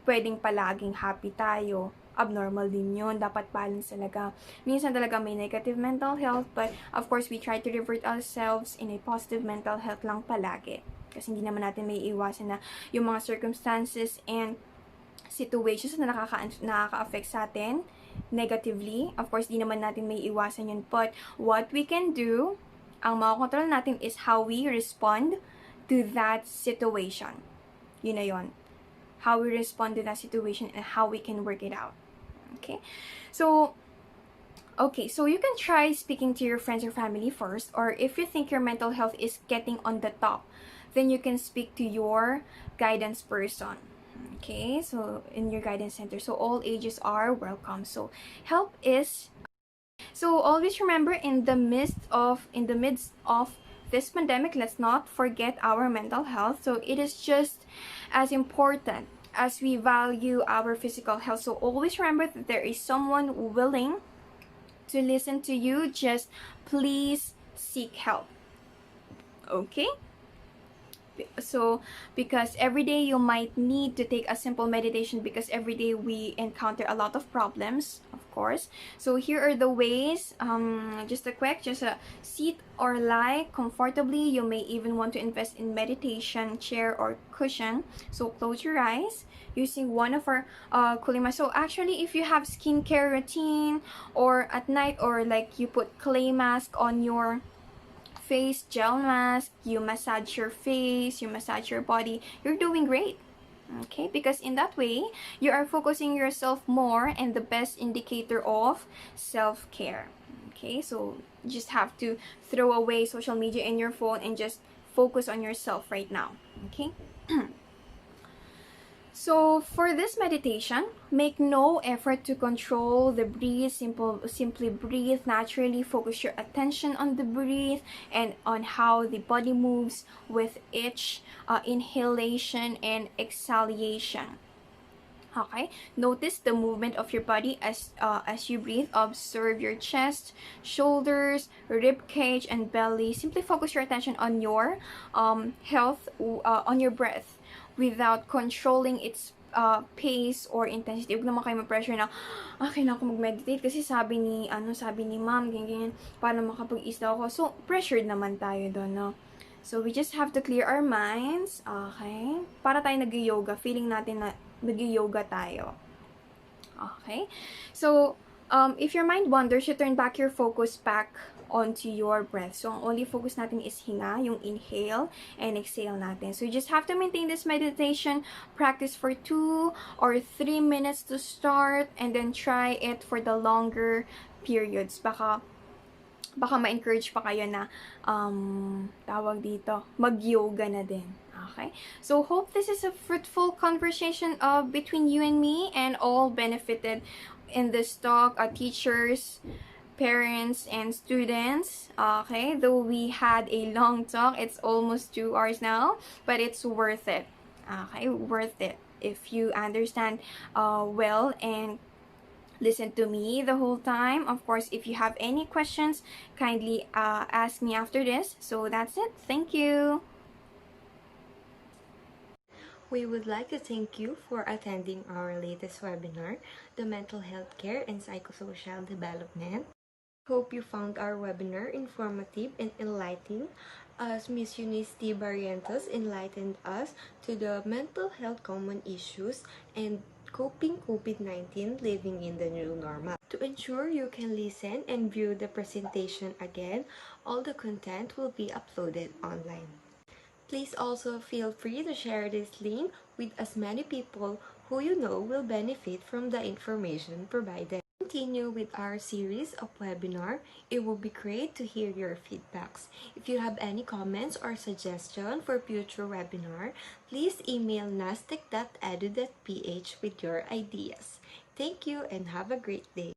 pwedeng palaging happy tayo. Abnormal din yun. Dapat balance talaga. Minsan talaga may negative mental health, but of course, we try to revert ourselves in a positive mental health lang palagi. Kasi hindi naman natin may iwasan na yung mga circumstances and situations na nakaka-affect sa atin negatively. Of course, di naman natin may iwasan yun. But what we can do, ang makakontrol natin is how we respond to that situation. Yun na yun. How we respond to that situation and how we can work it out. Okay, so you can try speaking to your friends or family first, or if you think your mental health is getting on the top, then you can speak to your guidance person. Okay, so in your guidance center, so all ages are welcome. So help is, so always remember, in the midst of this pandemic, let's not forget our mental health. So it is just as important as we value our physical health. So always remember that there is someone willing to listen to you. Just please seek help. Okay? So because every day you might need to take a simple meditation, because every day we encounter a lot of problems, of course. So here are the ways, just sit or lie comfortably. You may even want to invest in meditation chair or cushion. So close your eyes using one of our cooling masks. So actually, if you have skincare routine, or at night, or like you put clay mask on your face, gel mask, you massage your face, you massage your body, you're doing great. Okay, because in that way you are focusing yourself more, and the best indicator of self-care. Okay, so you just have to throw away social media in your phone and just focus on yourself right now. Okay. So for this meditation, make no effort to control the breath. Simply breathe naturally. Focus your attention on the breath and on how the body moves with each inhalation and exhalation. Okay, notice the movement of your body as you breathe. Observe your chest, shoulders, rib cage, and belly. Simply focus your attention on your health, on your breath, without controlling its pace or intensity. Huwag naman kayo ma-pressure na, kailangan ko mag-meditate kasi sabi ni ma'am, ganyan, para makapag-isla ako. So, pressured naman tayo doon, no? So, we just have to clear our minds, okay? Para tayo nag-yoga, feeling natin na nag-yoga tayo. Okay? So, if your mind wanders, you turn back your focus back onto your breath. So, ang only focus natin is hinga, yung inhale and exhale natin. So, you just have to maintain this meditation practice for 2 or 3 minutes to start and then try it for the longer periods. Baka ma-encourage pa kayo na tawag dito, mag-yoga na din. Okay? So, hope this is a fruitful conversation between you and me and all benefited in this talk, teachers, parents, and students. Okay? Though we had a long talk, it's almost 2 hours now, but it's worth it. Okay? Worth it. If you understand well and listen to me the whole time. Of course, if you have any questions, kindly ask me after this. So that's it. Thank you. We would like to thank you for attending our latest webinar, the Mental Health Care and Psychosocial Development. Hope you found our webinar informative and enlightening, as Ms. Eunice T. Barrientos enlightened us to the mental health common issues and coping COVID-19 living in the new normal. To ensure you can listen and view the presentation again, all the content will be uploaded online. Please also feel free to share this link with as many people who you know will benefit from the information provided. Continue with our series of webinar. It will be great to hear your feedbacks. If you have any comments or suggestion for future webinar, please email nastic.edu.ph with your ideas. Thank you and have a great day.